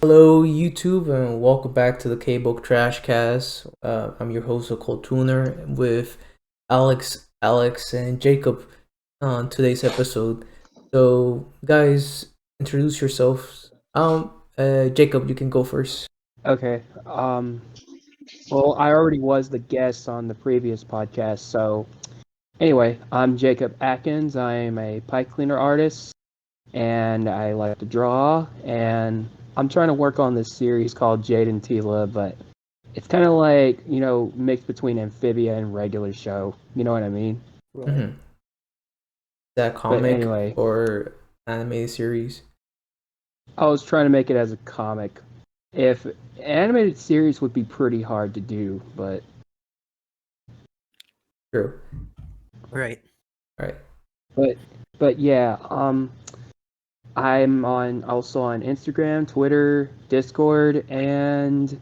Hello, YouTube, and welcome back to the K-Book Trash Cast. I'm your host, Occult Tooner, with Alex, and Jacob on today's episode. So, guys, introduce yourselves. Jacob, you can go first. Okay. Well, I already was the guest on the previous podcast. So, anyway, I'm Jacob Atkins. I'm a pipe cleaner artist, and I like to draw. And I'm trying to work on this series called Jade and Tila, but it's kind of like, mixed between Amphibia and regular show. You know what I mean? Mm-hmm. Is that a But comic anyway, or animated series? I was trying to make it as a comic. If animated series would be pretty hard to do, but True. Right. All right. but yeah, I'm also on Instagram, Twitter, Discord, and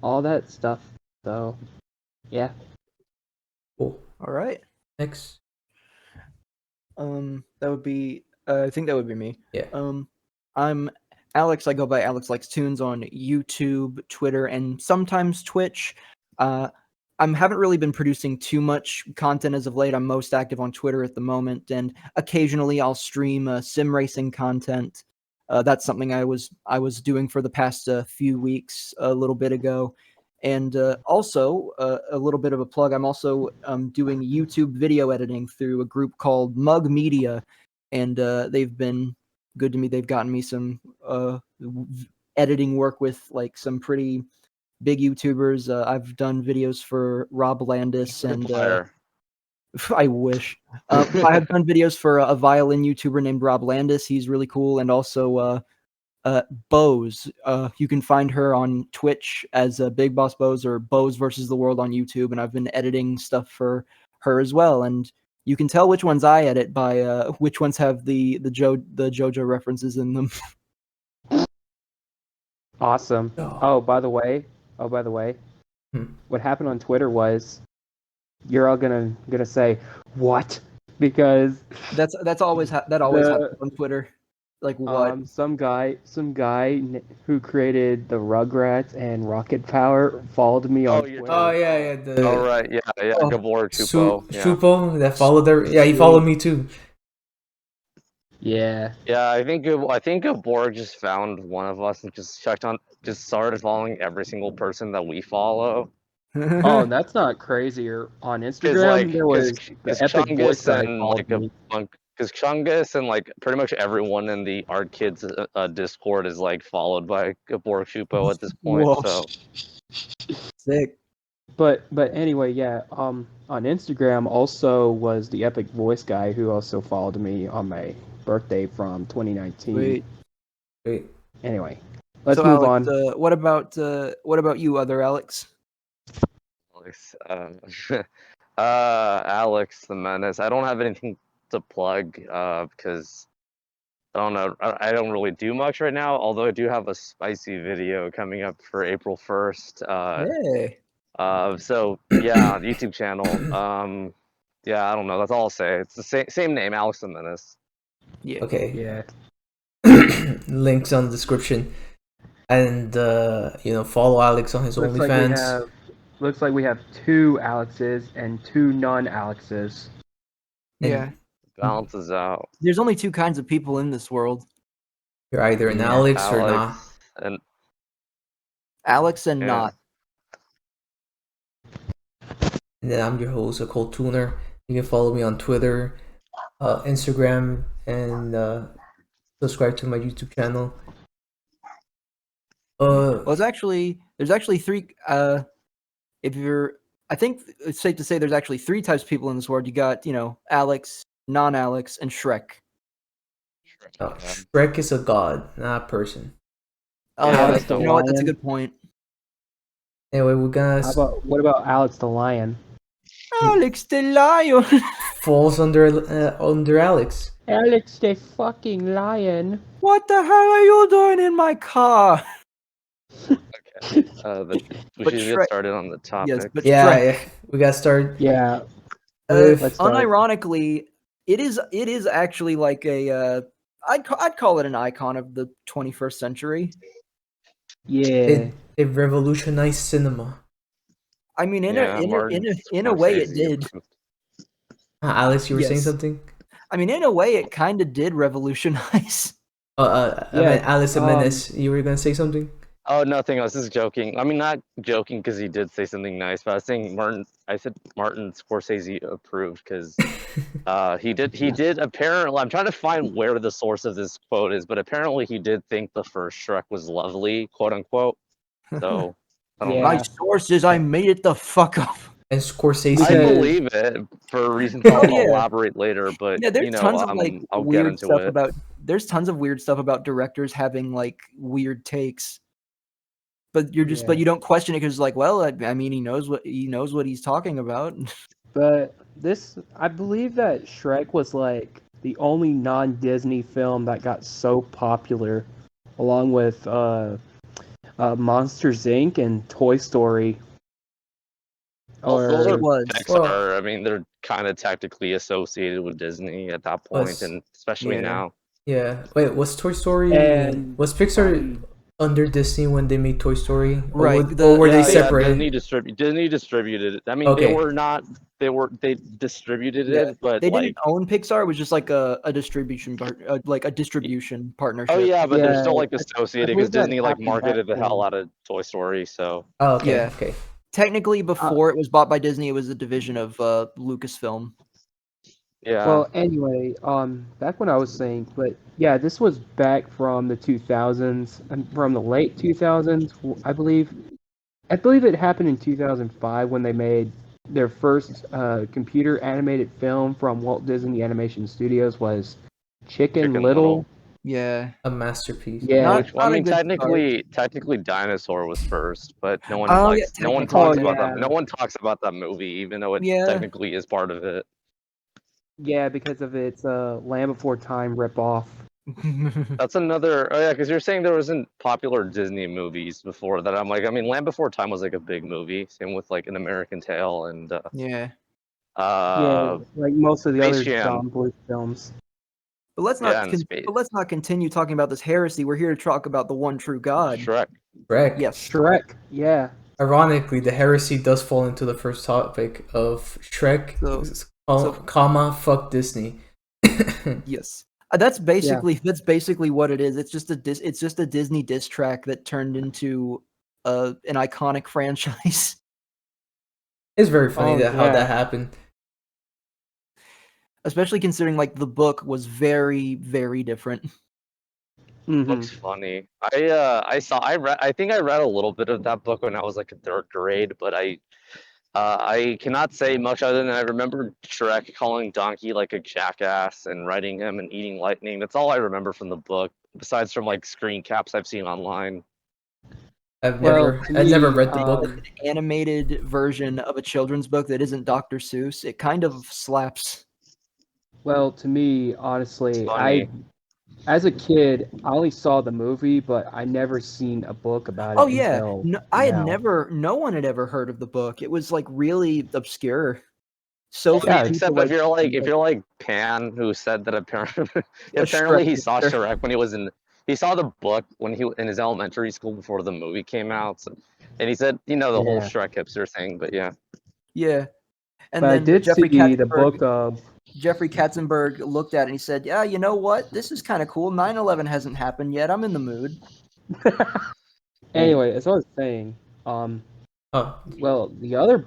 all that stuff. So, yeah. Cool. All right. Next. That would be. I think that would be me. Yeah. I'm Alex. I go by Alex Likes Toons on YouTube, Twitter, and sometimes Twitch. I haven't really been producing too much content as of late. I'm most active on Twitter at the moment, and occasionally I'll stream sim racing content. That's something I was doing for the past few weeks, a little bit ago. And also, a little bit of a plug, I'm also doing YouTube video editing through a group called Mug Media, and they've been good to me. They've gotten me some editing work with like some pretty big YouTubers. I've done videos for Rob Landis and I wish. I have done videos for a violin YouTuber named Rob Landis. He's really cool. And also Bose. You can find her on Twitch as Big Boss Bose or Bose versus the World on YouTube. And I've been editing stuff for her as well. And you can tell which ones I edit by which ones have the JoJo references in them. Awesome. Oh, by the way, Hmm. what happened on Twitter was you're all gonna say what because That always happens on Twitter. Like what? some guy who created the Rugrats and Rocket Power followed me on you're Twitter. Oh yeah. Oh right, yeah, Oh, Gabor Chupo. Yeah. Shupo that followed her. Yeah, he followed me too. Yeah. Yeah, I think Gabor just found one of us and just started following every single person that we follow. Oh, that's not crazy. Or on Cause Instagram, there was the epic voice Chungus guy and followed me. Chungus and like pretty much everyone in the Art Kids Discord is like followed by Gabor Chupo at this point. Whoa. So Sick. But anyway, yeah. On Instagram also was the epic voice guy who also followed me on my birthday from 2019. Wait. Anyway, let's So, move Alex, on. what about you, other Alex? Alex the Menace. I don't have anything to plug because I don't know. I don't really do much right now. Although I do have a spicy video coming up for April 1st. Hey. So yeah, YouTube channel. Yeah, I don't know. That's all I'll say. It's the same name, Alex the Menace. Yeah. Okay. Yeah. Links on the description, and follow Alex on his OnlyFans. Looks like we have two Alexes and two non-Alexes. Yeah. Balances out. There's only two kinds of people in this world: You're either an Alex or not. And Alex and Yeah. not. And then I'm your host, Occult Tooner. You can follow me on Twitter, Instagram, and subscribe to my YouTube channel. Well, there's actually three. I think it's safe to say there's actually three types of people in this world. You got, Alex, non-Alex, and Shrek. Shrek is a god, not a person. Oh, Yeah, yeah, Alex the you know what? That's a Lion. good point. Anyway, we're gonna What about Alex the Lion? Alex the Lion. falls under Alex. Alex the fucking lion. What the hell are you doing in my car? we But should Shrek- get started on the topic. Yes, but Yeah, Shrek. yeah, we gotta start. Yeah. With, let's start. Unironically, it is actually like a I'd call it an icon of the 21st century. Yeah. It revolutionized cinema. I mean, Martin in a way, it Scorsese did. approved. Alex, you were saying Yes. something? I mean, in a way, it kind of did revolutionize. I Yeah, mean, Alice and Menace, you were gonna say something? Oh, nothing. I was just joking. I mean, not joking because he did say something nice, but I was saying Martin. I said Martin Scorsese approved because he did apparently. I'm trying to find where the source of this quote is, but apparently he did think the first Shrek was lovely, quote unquote. So I don't Yeah. My know. sources, I made it the fuck up. And Scorsese. I Because- believe it for reasons I'll yeah. elaborate later, but Yeah, there's tons of like I'll get weird into stuff it. about. There's tons of weird stuff about directors having like weird takes. But but you don't question it because like, well, I mean, he knows what he's talking about. But I believe that Shrek was like the only non-Disney film that got so popular, along with Monsters Inc. and Toy Story. Those Or are was. Pixar. Well- I mean, they're kind of technically associated with Disney at that point, Was- and especially yeah. now. Yeah. Wait, was Toy Story And- was Pixar under Disney when they made Toy Story? Right, Or were they Yeah, separate? Disney distributed it. I mean, Okay. they distributed Yeah, it, but they like, didn't own Pixar. It was just like a distribution partnership. oh yeah, but they're still Yeah, like associated believe because that Disney like happened marketed the back hell then. out of Toy Story. So Oh, okay. Yeah. Okay. Technically, before it was bought by Disney, it was a division of Lucasfilm. yeah, Well, anyway, back when I was saying, but yeah, this was back from the 2000s, and from the late 2000s, I believe. I believe it happened in 2005 when they made their first computer animated film from Walt Disney Animation Studios was Chicken Chicken Little. Little. Yeah. A masterpiece. Yeah, Which I not a mean, good technically, Dinosaur was first, but no one Oh, likes, yeah, no one technically. talks Oh, about yeah. that. No one talks about that movie, even though it Yeah. technically is part of it. yeah, because of its Land Before Time ripoff. That's another. Oh yeah, because you're saying there wasn't popular Disney movies before that. I'm like, I mean, Land Before Time was like a big movie. Same with like An American Tail and Yeah. Yeah, like most of the Space other Jam. John Bluth films. But let's not continue talking about this heresy. We're here to talk about the one true God. Shrek. Shrek. Yes. Shrek, yeah. Ironically, the heresy does fall into the first topic of Shrek, comma, fuck Disney. Yes. That's basically what it is. It's just a Disney diss track that turned into an iconic franchise. It's very funny how yeah. that happened. Especially considering like the book was very, very different. Book's funny. I think I read a little bit of that book when I was like in third grade, but I cannot say much other than I remember Shrek calling Donkey like a jackass and writing him and eating lightning. That's all I remember from the book, besides from like screen caps I've seen online. I've never read the book. An animated version of a children's book that isn't Dr. Seuss. It kind of slaps. Well, to me, honestly, Funny. as a kid, I only saw the movie, but I never seen a book about it. Oh yeah, until no one had ever heard of the book. It was like really obscure. So Yeah, few except people, if you're like Pan, who said that apparently he saw Shrek when he saw the book when he in his elementary school before the movie came out, and he said the whole Shrek hipster thing. But yeah, but and then I did Jeffrey see the book of Jeffrey Katzenberg looked at it and he said, "Yeah, you know what? This is kind of cool. 9/11 hasn't happened yet. I'm in the mood." Anyway, as I was saying, well, the other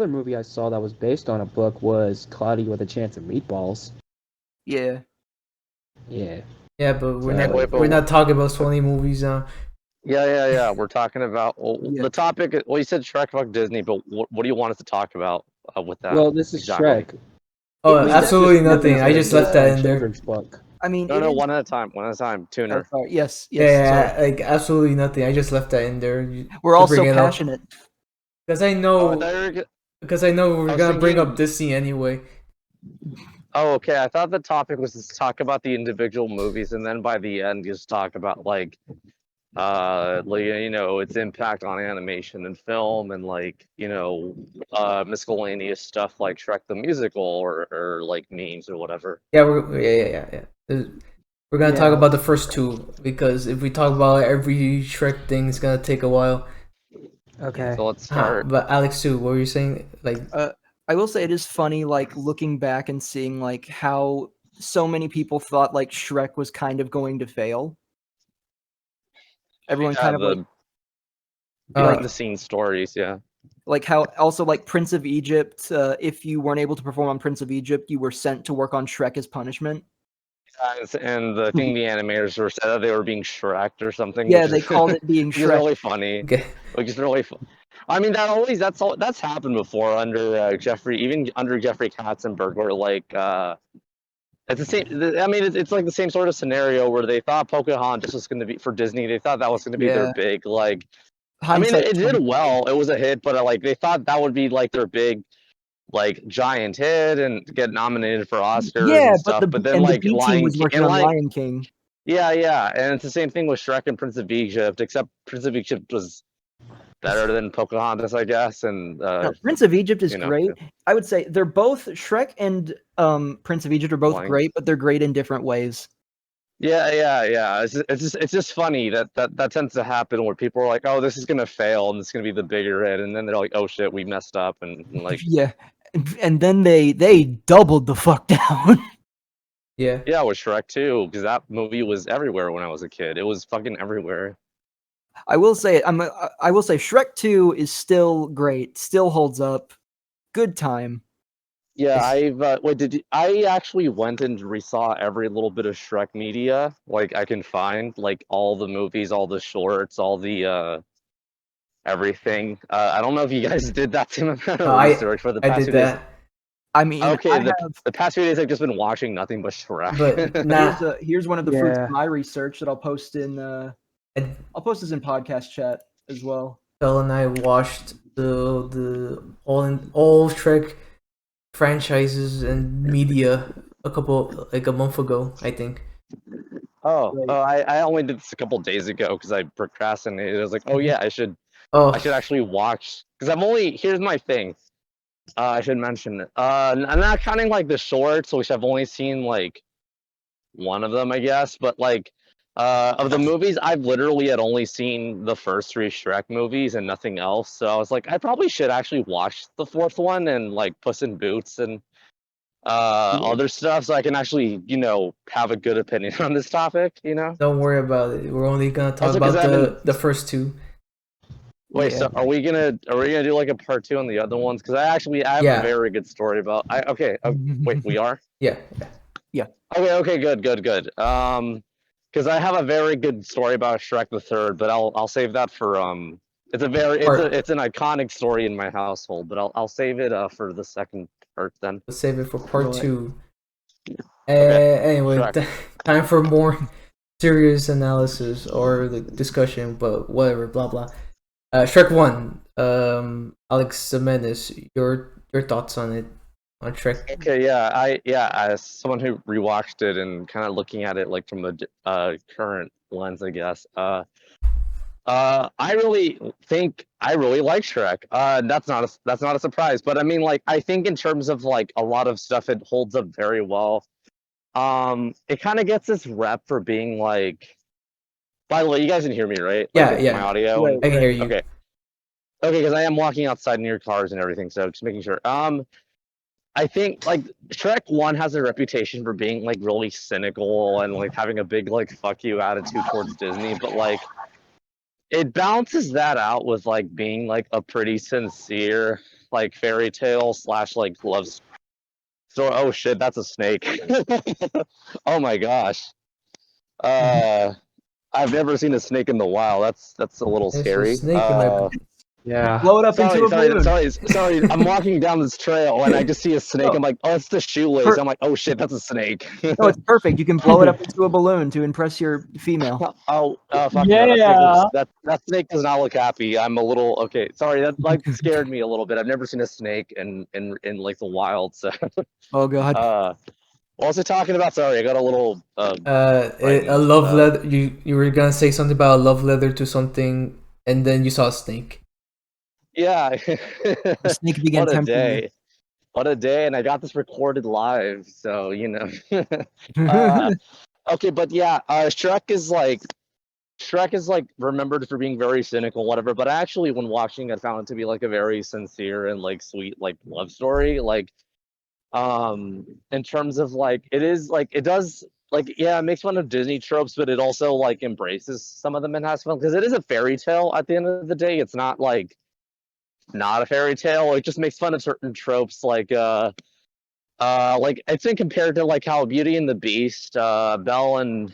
movie I saw that was based on a book was Cloudy with a Chance of Meatballs. Yeah. Yeah. Yeah, but So- we're not talking about Sony movies now. Yeah. We're talking about the topic. Well, you said Shrek, fuck Disney, but what do you want us to talk about with that? Well, this is exactly? Shrek. Oh, It was absolutely definitely- nothing. I just left that in there. Children's book. I mean, No, one at a time. Tuner. Oh, sorry. Yes. Yeah, Sorry. like absolutely nothing. I just left that in there. We're all so passionate. Because I know we're gonna bring up Disney anyway. Oh, okay. I thought the topic was to talk about the individual movies, and then by the end, just talk about like its impact on animation and film, and miscellaneous stuff like Shrek the musical or like memes or whatever. Yeah, we're We're gonna talk Yeah. about the first two because if we talk about every Shrek thing, it's gonna take a while. Okay. So let's start. But Alex too, what were you saying? Like, I will say it is funny, like looking back and seeing like how so many people thought like Shrek was kind of going to fail. Everyone kind of the behind the scenes stories, yeah. like how also like Prince of Egypt. If you weren't able to perform on Prince of Egypt, you were sent to work on Shrek as punishment. And the thing the animators were said that they were being Shrek'd or something. Yeah, which they is, called it being which is Shrek. really funny. okay, Which is really fun. I mean, that's happened before under Jeffrey, even under Jeffrey Katzenberg, where like it's the same. I mean, it's like the same sort of scenario where they thought Pocahontas was going to be for Disney. They thought that was going to be their Yeah. big like. I mean, Hindsight it did 2020. well. It was a hit, but like they thought that would be like their big, like giant hit and get nominated for Oscars Yeah, and but stuff. But then the like B team was working on Lion King. Yeah, and it's the same thing with Shrek and Prince of Egypt, except Prince of Egypt was better than Pocahontas, I guess. And No, Prince of Egypt is you know, great. I would say they're both Shrek and Prince of Egypt are both Lion- great, but they're great in different ways. Yeah. It's just funny that tends to happen where people are like, oh, this is gonna fail and this is gonna be the bigger hit, and then they're like, oh shit, we messed up, and like Yeah, and then they doubled the fuck down. yeah. yeah, with Shrek too, because that movie was everywhere when I was a kid. It was fucking everywhere. I will say I will say Shrek 2 is still great, still holds up. Good time. Yeah, I actually went and resaw every little bit of Shrek media like I can find, like all the movies, all the shorts, all the everything. I don't know if you guys did that same amount of research for the I past did few days. that. I mean, Okay, the past few days I've just been watching nothing but Shrek. But nah, here's one of the fruits yeah. of my research that I'll post in I'll post this in podcast chat as well. Phil and I watched the all Shrek franchises and media a month ago, I think. I only did this a couple days ago because I procrastinated. I was like, oh yeah, I should actually watch, because here's my thing. I should mention, I'm not counting like the shorts, which I've only seen like one of them, I guess, but like of the movies, I've literally had only seen the first three Shrek movies and nothing else. So I was like, I probably should actually watch the fourth one and like Puss in Boots and other stuff, so I can actually, have a good opinion on this topic, Don't worry about it. We're only gonna talk Also, 'cause about the first two. Wait, Yeah. so are we gonna do like a part 2 on the other ones? Because I have a very good story about. Wait, we are. Yeah. Okay, good. Because I have a very good story about Shrek the Third, but I'll save that for It's an iconic story in my household, but I'll save it for the second part then. Let's save it for part Right. 2. Okay. Anyway, time for more serious analysis or the discussion, but whatever, blah blah. Shrek 1. Alex the Menace, your thoughts on it, on Shrek? Okay, as someone who rewatched it and kind of looking at it like from a current lens, I guess. I really think I really like Shrek. That's not a surprise, but I mean, like, I think in terms of like a lot of stuff, it holds up very well. It kind of gets this rep for being like. By the way, you guys can hear me, right? Like, Yeah. My audio. Right. I can hear you. Okay, because I am walking outside near cars and everything, so just making sure. I think like Shrek 1 has a reputation for being like really cynical and like having a big like fuck you attitude towards Disney, but like it balances that out with like being like a pretty sincere like fairy tale / like love story. Oh shit, that's a snake. Oh my gosh. I've never seen a snake in the wild. That's a little There's scary. a snake in my. Yeah. Blow it up into a balloon. Sorry. I'm walking down this trail and I just see a snake. I'm like, oh, it's the shoelace. I'm like, oh shit, that's a snake. No, it's perfect. You can blow it up into a balloon to impress your female. Fuck Yeah. no. That snake does not look happy. I'm a little okay. Sorry, that like scared me a little bit. I've never seen a snake in like the wild. So. Oh god. What was I talking about? Sorry, I got a little. A love letter. You were gonna say something about a love letter to something, and then you saw a snake. Yeah. The snake began What a tempting day. you. What a day, and I got this recorded live, so Okay, but yeah, Shrek is like remembered for being very cynical, whatever. But actually, when watching it, found it to be like a very sincere and like sweet like love story. Like, in terms of like it is like it does like yeah, it makes fun of Disney tropes, but it also like embraces some of them and has fun because it is a fairy tale. At the end of the day, it's not like not a fairy tale. It just makes fun of certain tropes like it's been compared to like how Beauty and the Beast, Belle and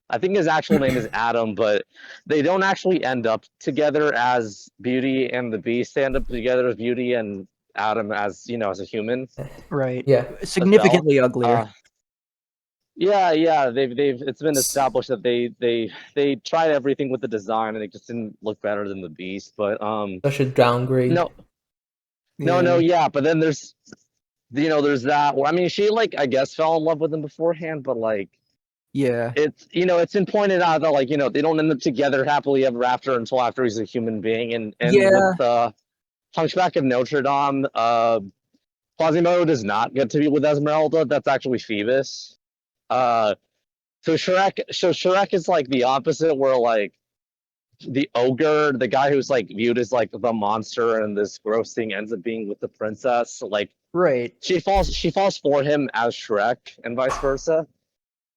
I think his actual name is Adam, but they don't actually end up together as Beauty and the Beast. They end up together as Beauty and Adam as as a human, Right. Yeah. as Belle. Significantly uglier. Yeah. They've it's been established that they tried everything with the design and it just didn't look better than the Beast. But Such a downgrade. no, yeah. But then there's there's that. I mean, she like I guess fell in love with him beforehand, but like. Yeah. It's it's been pointed out that like they don't end up together happily ever after until after he's a human being and Yeah. with Hunchback of Notre Dame, Quasimodo does not get to be with Esmeralda. That's actually Phoebus. Uh, so Shrek is like the opposite, where like the ogre, the guy who's like viewed as like the monster and this gross thing, ends up being with the princess. Like Right. she falls for him as Shrek and vice versa.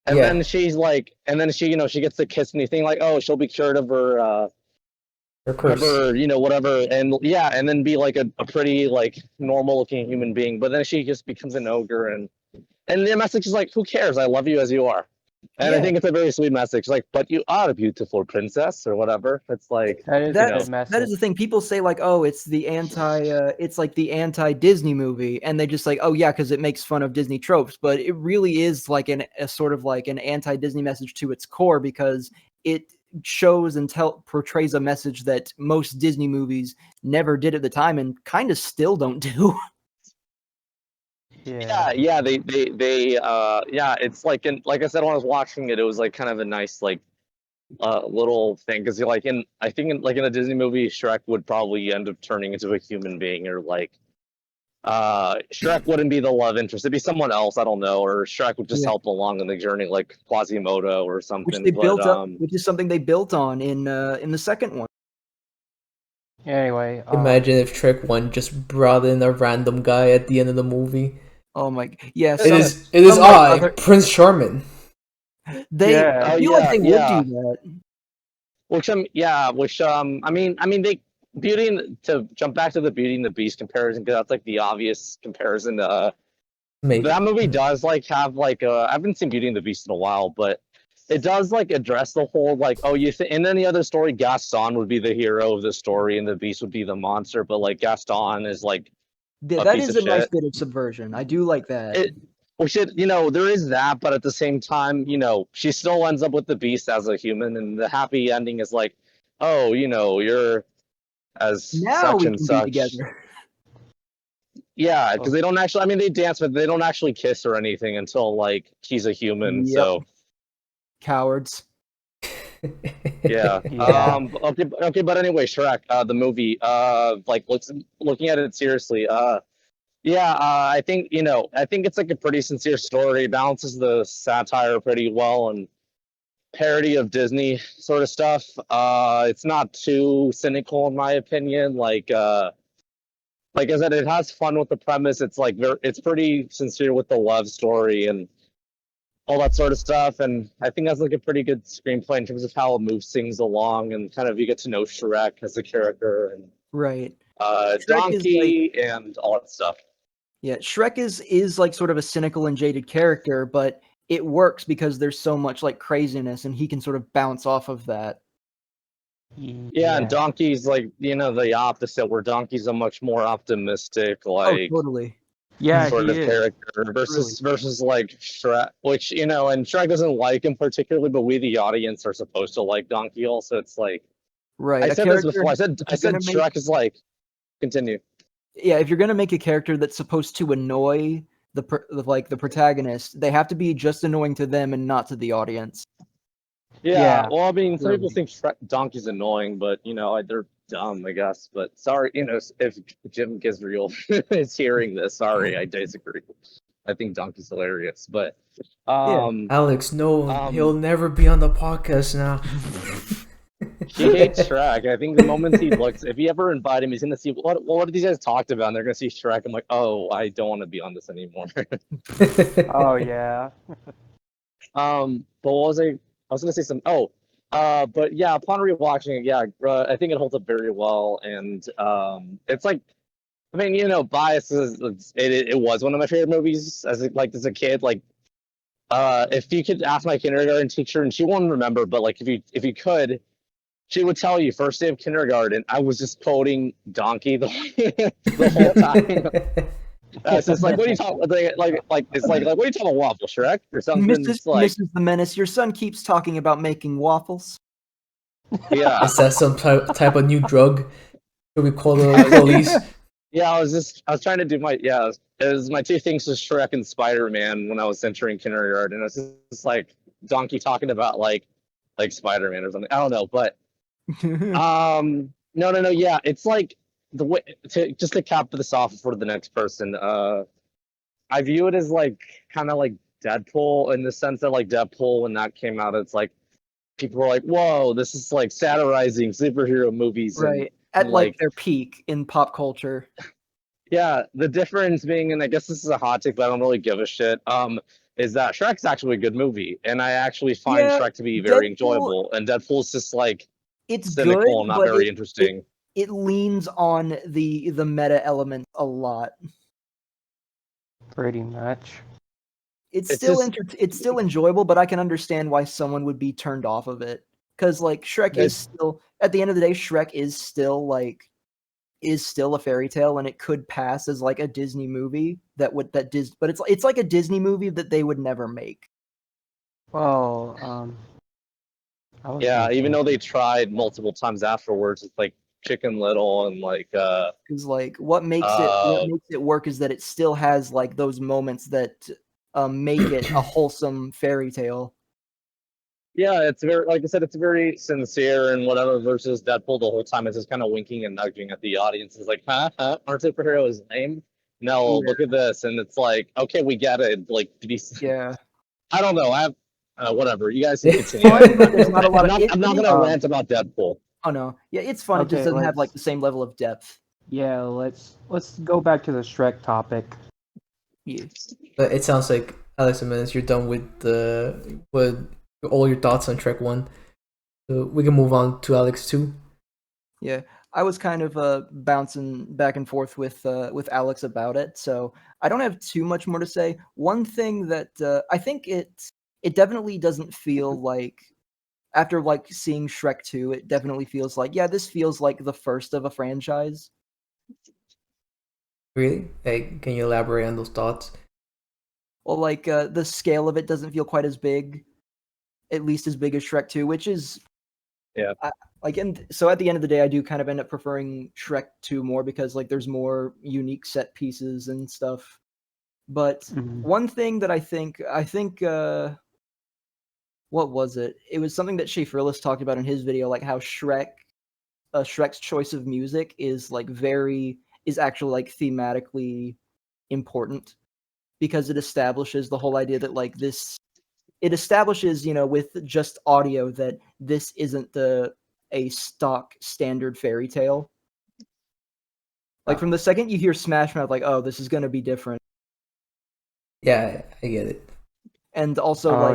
And Yeah. then she's like, and then she gets the kiss and you think like, oh, she'll be cured of her Of course. whatever, and yeah, and then be like a pretty like normal looking human being. But then she just becomes an ogre, and the message is like, who cares? I love you as you are. And I think it's a very sweet message, like, but you are a beautiful princess or whatever. It's like That is a good message. That is the thing. People say like, oh, it's the it's like the anti-Disney movie, and they just like, oh yeah, because it makes fun of Disney tropes. But it really is like a sort of like an anti-Disney message to its core, because it shows and portrays a message that most Disney movies never did at the time and kind of still don't do. Yeah, yeah, it's like like I said when I was watching it, it was like kind of a nice like little thing because like I think in a Disney movie, Shrek would probably end up turning into a human being, or like Shrek wouldn't be the love interest, it'd be someone else, I don't know, or Shrek would just help along in the journey like Quasimodo or something. Which they built up, which is something they built on in the second one. Anyway, Imagine if Shrek 1 just brought in a random guy at the end of the movie. Oh my, yeah. It is I, Prince Charming. I feel like they would do that. Which I mean they to jump back to the Beauty and the Beast comparison, because that's like the obvious comparison. Maybe. That movie does like have like I haven't seen Beauty and the Beast in a while, but it does like address the whole like, oh, in any other story Gaston would be the hero of the story and the Beast would be the monster, but like Gaston is like that is a nice bit of subversion. I do like that. There is that, but at the same time, she still ends up with the Beast as a human, and the happy ending is like, oh, you're as now such we and can such. Be together. Yeah, because they don't actually. I mean, they dance, but they don't actually kiss or anything until like he's a human. Yep. So cowards. Yeah. Okay, but anyway, Shrek, the movie, like looking at it seriously, I think it's like a pretty sincere story, balances the satire pretty well and parody of Disney sort of stuff. It's not too cynical in my opinion. Like I said, it has fun with the premise. It's like it's pretty sincere with the love story and all that sort of stuff, and I think that's like a pretty good screenplay in terms of how it moves things along, and kind of you get to know Shrek as a character and right, Donkey and all that stuff. Yeah, Shrek is like sort of a cynical and jaded character, but it works because there's so much like craziness, and he can sort of bounce off of that. Yeah, and Donkey's like the opposite, where Donkey's a much more optimistic, like totally. sort of character versus like Shrek, which and Shrek doesn't like him particularly, but we the audience are supposed to like Donkey also. It's like right. I said this before. I said Shrek is like continue. Yeah, if you're gonna make a character that's supposed to annoy the protagonist, they have to be just annoying to them and not to the audience. Yeah. Well, I mean, some people think Donkey's annoying, but they're dumb, I guess. But sorry, if Jim Gizriel is hearing this, sorry, I disagree. I think Donkey's hilarious. But Alex, no, he'll never be on the podcast now. He hates Shrek. I think the moment he looks, if you ever invite him, he's gonna see what these guys talked about, and they're gonna see Shrek. I'm like, oh, I don't want to be on this anymore. Oh yeah. But what was I was gonna say something. But yeah, upon rewatching it, yeah, I think it holds up very well, and it's like, I mean, you know, Bias it was one of my favorite movies as a kid. Like, if you could ask my kindergarten teacher, and she won't remember, but like if you could, she would tell you first day of kindergarten, I was just quoting Donkey the whole time. It's just like, what are you talking like it's like what are you talking about, waffle Shrek or something? Mrs. the Menace, your son keeps talking about making waffles. Yeah. Is that some type of new drug? Should we call the police? Yeah, I was trying to do it was my two things was Shrek and Spider-Man when I was entering kindergarten. It was just like Donkey talking about like Spider-Man or something. I don't know, but no, yeah, it's like the way to cap this off for the next person. I view it as like kind of like Deadpool in the sense that like Deadpool when that came out, it's like people were like, "Whoa, this is like satirizing superhero movies." Right. At like their peak in pop culture. Yeah, the difference being, and I guess this is a hot take, but I don't really give a shit, is that Shrek's actually a good movie, and I actually find Shrek to be very enjoyable, and Deadpool's just like it's cynical and good, not very interesting. It leans on the meta element a lot. Pretty much. It's still enjoyable, but I can understand why someone would be turned off of it. Because like Shrek is still, at the end of the day, Shrek is still a fairy tale, and it could pass as like a Disney movie but it's like a Disney movie that they would never make. Well, yeah, even though they tried multiple times afterwards, it's like Chicken Little and like because like what makes it work is that it still has like those moments that make it a wholesome fairy tale. Yeah, it's very, like I said, it's very sincere and whatever, versus Deadpool the whole time is just kind of winking and nudging at the audience. It's like, huh? Aren't superheroes lame? No, look at this. And it's like, okay, we get it. Like, to be... Yeah. I don't know. I have, whatever. You guys can continue. I'm not going to rant about Deadpool. Oh, no. Yeah, it's fun. It just doesn't have, like, the same level of depth. Yeah, let's go back to the Shrek topic. Yeah. But it sounds like, Alex and Menace, you're done with all your thoughts on Shrek 1. So we can move on to Alex 2. Yeah, I was kind of bouncing back and forth with Alex about it, so I don't have too much more to say. One thing that I think it definitely doesn't feel like, after like seeing Shrek 2, it definitely feels like, yeah, this feels like the first of a franchise. Really? Hey, can you elaborate on those thoughts? Well, like the scale of it doesn't feel quite as big. At least as big as Shrek 2, which is so at the end of the day, I do kind of end up preferring Shrek 2 more because like there's more unique set pieces and stuff. But one thing that I think what was it? It was something that Shea Frillis talked about in his video, like how Shrek's choice of music is actually like thematically important because it establishes the whole idea that like it establishes, with just audio that this isn't a stock standard fairy tale. Like from the second you hear Smash Mouth, like, oh, this is gonna be different. Yeah, I get it. And also,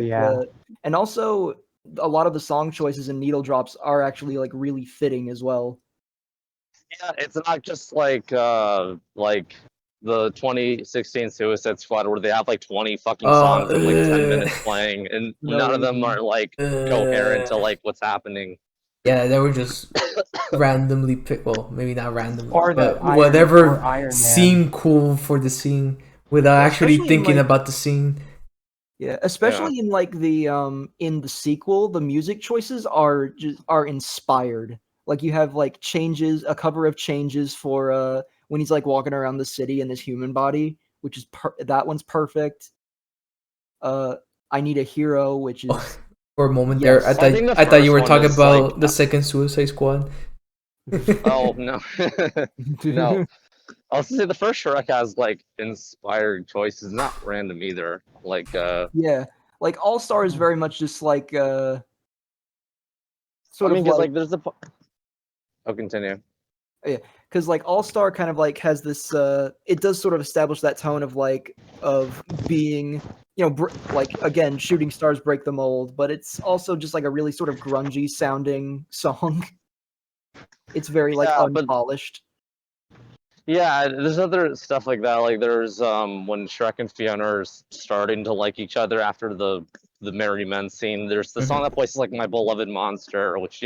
and also a lot of the song choices and needle drops are actually like really fitting as well. Yeah, it's not just like the 2016 Suicide Squad where they have like 20 fucking songs in like 10 minutes playing, and none of them are like coherent to like what's happening. Yeah, they were just randomly picked. Well, maybe not randomly, but whatever seemed cool for the scene without actually thinking about the scene. Yeah, especially in like the in the sequel, the music choices are inspired. Like you have like a cover of Changes for when he's like walking around the city in his human body, which is that one's perfect. I Need a Hero, which is for a moment there, I thought you were talking about the second Suicide Squad. Oh no, no. also say the first Shrek has like inspired choices, not random either. Like Yeah, like All Star is very much just like sort I mean, of because like like there's the. Oh, continue. because like All Star kind of like has this it does sort of establish that tone of like of being like again shooting stars break the mold, but it's also just like a really sort of grungy sounding song. It's very like Yeah, but unpolished. yeah, there's other stuff like that. Like there's when Shrek and Fiona are starting to like each other after the Merry Men scene. There's the song that plays like My Beloved Monster, which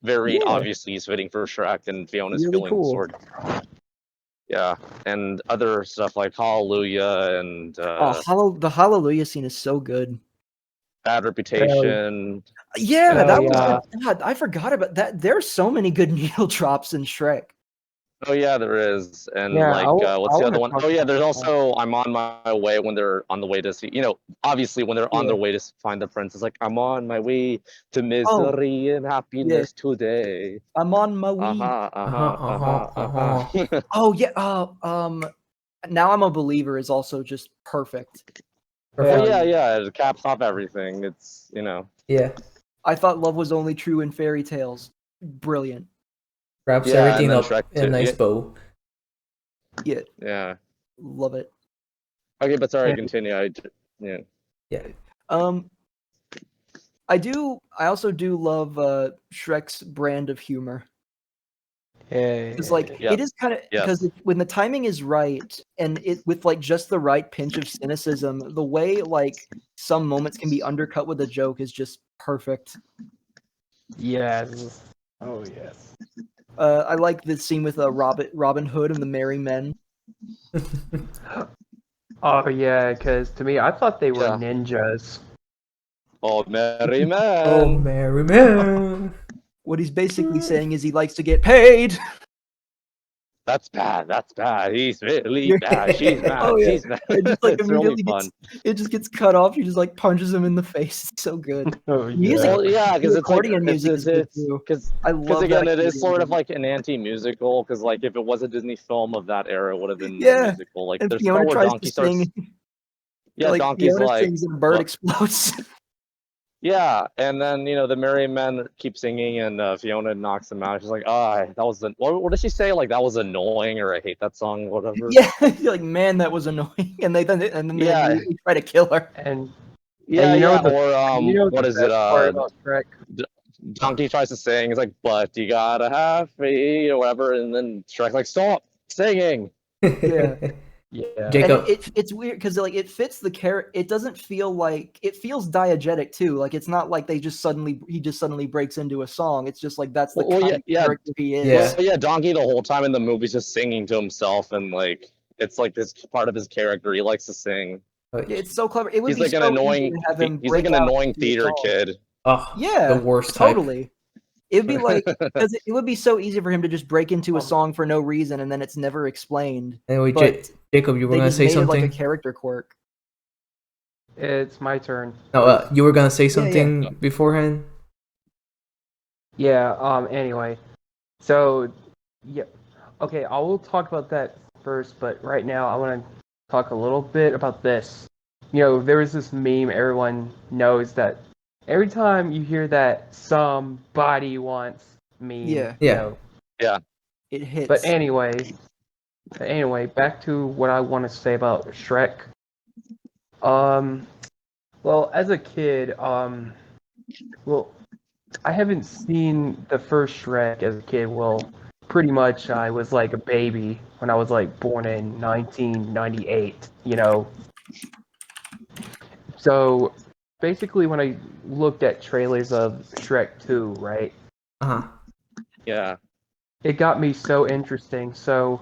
very Yeah. obviously is fitting for Shrek and Fiona's Really feeling cool. toward. Yeah, and other stuff like Hallelujah and The Hallelujah scene is so good. Bad Reputation. Yeah, Oh, that was yeah. God, I forgot about that. There's so many good needle drops in Shrek. Oh yeah, there is, and Yeah, like what's the wanna other one? talk Oh yeah, about there's that. also I'm on my way when they're on the way to see. Obviously when they're on Yeah. their way to find the prince, it's like I'm on my way to Oh, misery and happiness today. I'm on my way. Oh yeah. Now I'm a Believer is also just perfect. Well, Perfect. yeah, it caps off everything. It's Yeah. I thought love was only true in fairy tales. Brilliant. Wraps Yeah, and everything then up Shrek in a too. nice bow. Yeah, Yeah. love it. Okay, but sorry, And- continue. Yeah. Yeah. I also do love Shrek's brand of humor. It's like Yeah. it is kind of because Yes. when the timing is right and it with like just the right pinch of cynicism, the way like some moments can be undercut with a joke is just perfect. Yes. Oh yes. I like the scene with Robin Hood and the Merry Men. Oh yeah, because to me, I thought they were Yeah. ninjas. Oh, merry Oh, man. merry man. What he's basically saying is he likes to get paid. That's bad. That's bad. He's really bad. She's mad. Oh yeah, She's mad. it just like It's really immediately fun. it just gets cut off. She just like punches him in the face. It's so good. Oh Music, Well, yeah, the because it's like accordion music is good too. I love again, that it is sort accordion of music. like an anti-musical. Because like if it was a Disney film of that era, it would have been more Yeah, musical. Like and there's the Fiona part where tries to Donkey starts. sing. Yeah, Like Donkey's Fiona like, sings and a bird "Look." explodes. Yeah, and then the Merry Men keep singing, and Fiona knocks them out. She's like, "Ah, that was what did she say? Like that was annoying, or I hate that song, whatever." Yeah, you're like man, that was annoying. And then they Yeah. immediately try to kill her. And Yeah, you know yeah. the- Or you know what the is it? best part about Shrek? Donkey tries to sing. It's like, but you gotta have faith or whatever, and then Shrek's like, stop singing. Yeah. Yeah. Jacob. And it's weird because like it fits the character. It doesn't feel like it feels diegetic too. Like it's not like he just suddenly breaks into a song. It's just like that's the Well, kind of character he is. Yeah. Well, yeah, Donkey the whole time in the movie is just singing to himself, and like it's like this part of his character. He likes to sing. Yeah, it's so clever. It would He's be like an so annoying. easy to have him He's like break an out annoying into a theater song. kid. Oh, Yeah, the worst type. totally. It'd be like because it would be so easy for him to just break into a song for no reason and then it's never explained. Anyway, But Jacob, you were they gonna just say made it like a something. character quirk. It's my turn. No, you were gonna say Yeah. something beforehand. Yeah. Anyway, so yeah. Okay, I will talk about that first, but right now I want to talk a little bit about this. There is this meme everyone knows that every time you hear that somebody wants meme, Yeah. It hits. But anyway, back to what I want to say about Shrek. Well, as a kid, well, I haven't seen the first Shrek as a kid. Well, pretty much I was like a baby when I was like born in 1998, So basically when I looked at trailers of Shrek 2, right? Yeah. It got me so interesting. So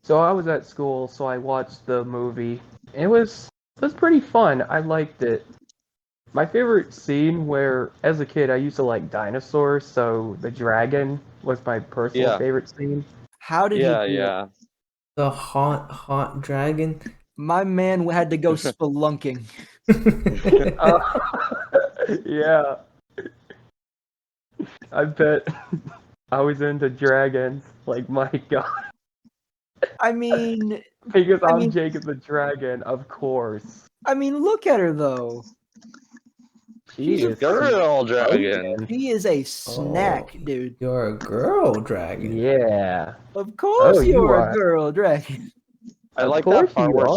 I was at school, so I watched the movie. It was pretty fun. I liked it. My favorite scene where, as a kid, I used to like dinosaurs, so the dragon was my personal favorite scene. How did he do it? Yeah. The hot dragon. My man had to go spelunking. Yeah. I bet I was into dragons. Like, my god. I mean, Because I I'm mean- Jacob the Dragon, of course. look at her though. She She's a is girl sweet. dragon. She is a snack, Oh. dude. You're a girl dragon. Yeah. Of course you you're are. a girl dragon. I Of like course that part you where are.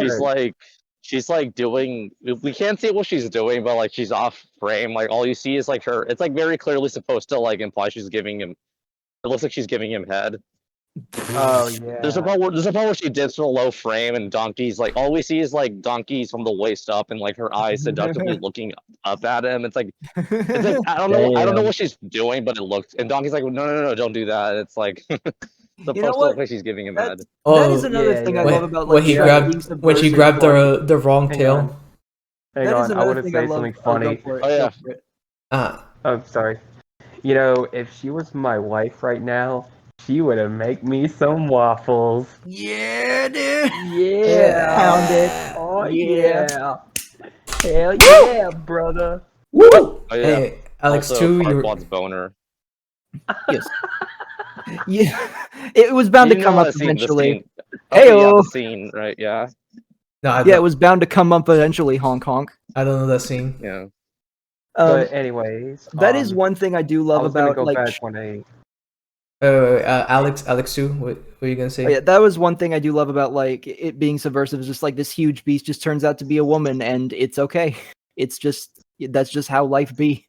she's like doing. We can't see what she's doing, but like she's off frame. Like all you see is like her. It's like very clearly supposed to like imply she's giving him. It looks like she's giving him head. Oh yeah. There's a part where she dips in a low frame and Donkey's like all we see is like Donkey's from the waist up and like her eyes seductively looking up at him. It's like I don't know Damn. what she's doing, but it looks and Donkey's like no, don't do that. It's like supposed to what? look like she's giving him head. That is another yeah, thing yeah. I When, love about when like he Shrek being grabbed when she subversive, grabbed like- the wrong Hang tail. on. Hang That is on, I another want to thing say I love. something Go funny. for it. Oh, yeah. Go for it. Oh, sorry. You know, if she was my wife right now, she would have make me some waffles. Yeah, dude. Yeah. Pound it. Oh Yeah. yeah. Hell yeah, brother. Woo! Oh yeah. Hey, Alex, Also, too. You Farquaad's boner. Yes. Yeah. It was bound to come up eventually. Okay, yeah, Heyo. the scene, right? Yeah, no, I Yeah, don't, it was bound to come up eventually. Honk honk. I don't know that scene. yeah. But anyways, That is one thing I do I love was gonna about go like. back when I. Alex, too. What were you gonna say? Oh, yeah, that was one thing I do love about like it being subversive. Is just like this huge beast just turns out to be a woman, and it's okay. It's just that's just how life be.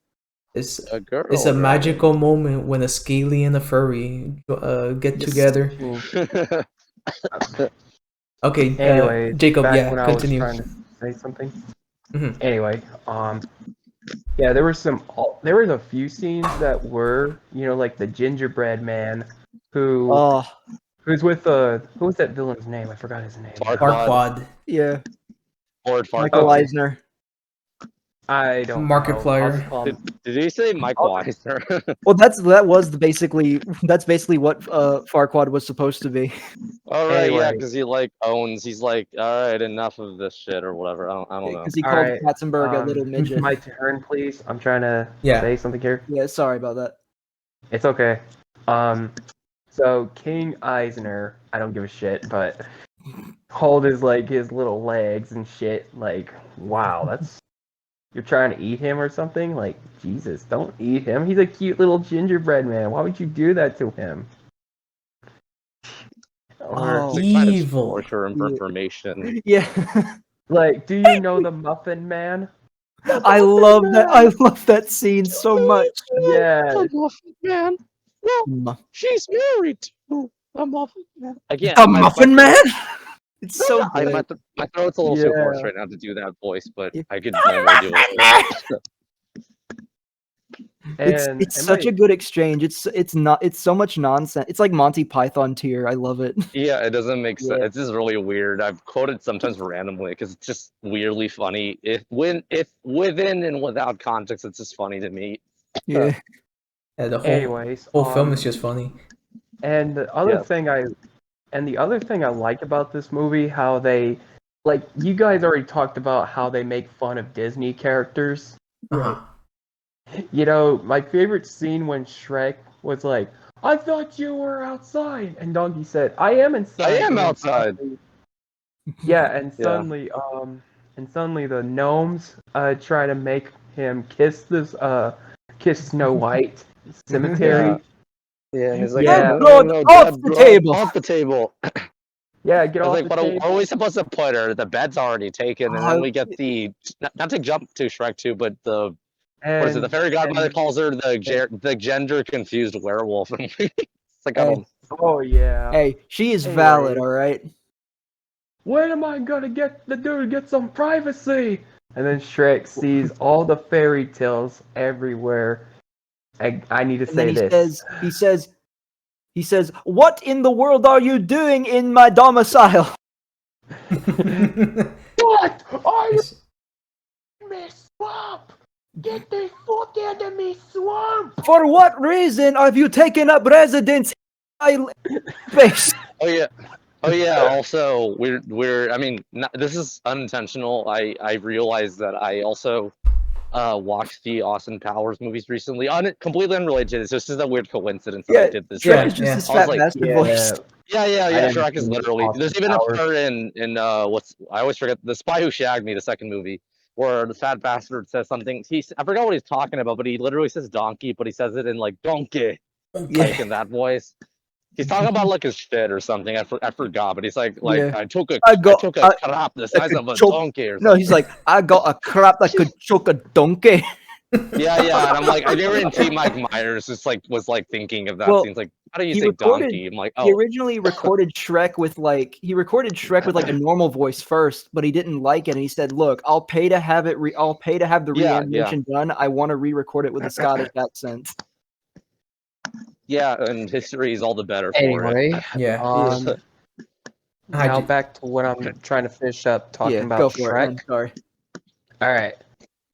It's A girl. it's a magical moment when a scaly and a furry get Yes. together. Okay, Anyways, Jacob, back yeah, when I continue. was trying to say something. Mhm. Anyway, yeah, there was a few scenes that were, like the gingerbread man, Oh who's with who was that villain's name? I forgot his name. Farquaad, yeah, Lord Michael Farquaad. Eisner. I don't know. I'll Markiplier. just call him- Did he say Michael Eisner? Well, that's basically what Farquaad was supposed to be. All right, yeah, Anyway. because he like owns. He's like, all right, enough of this shit or whatever. I don't know. Because he All called right, Katzenberg a little midget. My turn, please. I'm trying to Yeah. say something here. Yeah, sorry about that. It's okay. So King Eisner, I don't give a shit, but hold his little legs and shit. Like, wow, that's you're trying to eat him or something? Like, Jesus, don't eat him. He's a cute little gingerbread man. Why would you do that to him? Or Oh. It's kind of Evil. torture information. Yeah, like, do you know the Muffin Man? I love that. I love that scene so much. Yeah. Man, well, she's married to a muffin man. Again, A muffin man. It's so My good. throat's a little too hoarse Yeah. right now to do that voice, but Yeah. I could normally do it. And It's such a good exchange. It's so much nonsense. It's like Monty Python tier. I love it. Yeah, it doesn't make sense. Yeah. It's just really weird. I've quoted sometimes randomly because it's just weirdly funny. If within and without context, it's just funny to me. Yeah. Yeah, the Anyways, whole film is just funny. And the other Yeah. thing I like about this movie, how they, like, you guys already talked about how they make fun of Disney characters. Uh-huh. You know, my favorite scene when Shrek was like, "I thought you were outside," and Donkey said, "I am inside." I am And then outside. Yeah, and Yeah. suddenly the gnomes try to make him kiss Snow White cemetery. Yeah, he's like, Yeah. Blood off the table. Off the table. Yeah, get I off was the like, what table. are we supposed to put her? The bed's already taken, and then we get the not to jump to Shrek 2, but the what is it? The fairy godmother calls her the gender confused werewolf. It's like, I don't. Oh yeah. Hey, she is Anyway. valid. All right. When am I gonna get some privacy? And then Shrek sees all the fairy tales everywhere. I need to And then say this. he says, "What in the world are you doing in my domicile?" What are you in my swamp? Get the fuck out of my swamp! For what reason have you taken up residence in my space? Oh yeah. Oh yeah. Also, we're. I mean, this is unintentional. I realize that I also watched the Austin Powers movies recently. Completely unrelated to this. This is a weird coincidence that Yeah, I did this. Shrek Yeah, is just yeah. this I was fat like, bastard voice. Yeah, I didn't Shrek is see literally. Austin There's even a Powers. part in what's I always forget, The Spy Who Shagged Me, the second movie, where the fat bastard says something. I forgot what he's talking about, but he literally says donkey, but he says it in like donkey, like in that voice. He's talking about like his shit or something. I forgot, but he's like Yeah. I took a I got crap the I size could of a choke. donkey or No, something. he's like, I got a crap that could choke a donkey. Yeah, and I'm like, I guarantee Mike Myers just like was like thinking of that Well, scene. It's like, how do you he say recorded- donkey? I'm like, He oh, originally recorded Shrek with like a normal voice first, but he didn't like it, and he said, "Look, I'll pay to have it. I'll pay to have the Yeah, reanimation done. I want to re-record it with a Scottish accent." yeah, and history is all the better for it. Anyway, Yeah. now back to what I'm trying to finish up talking Yeah, about go for Shrek. it. Man. Sorry. All right.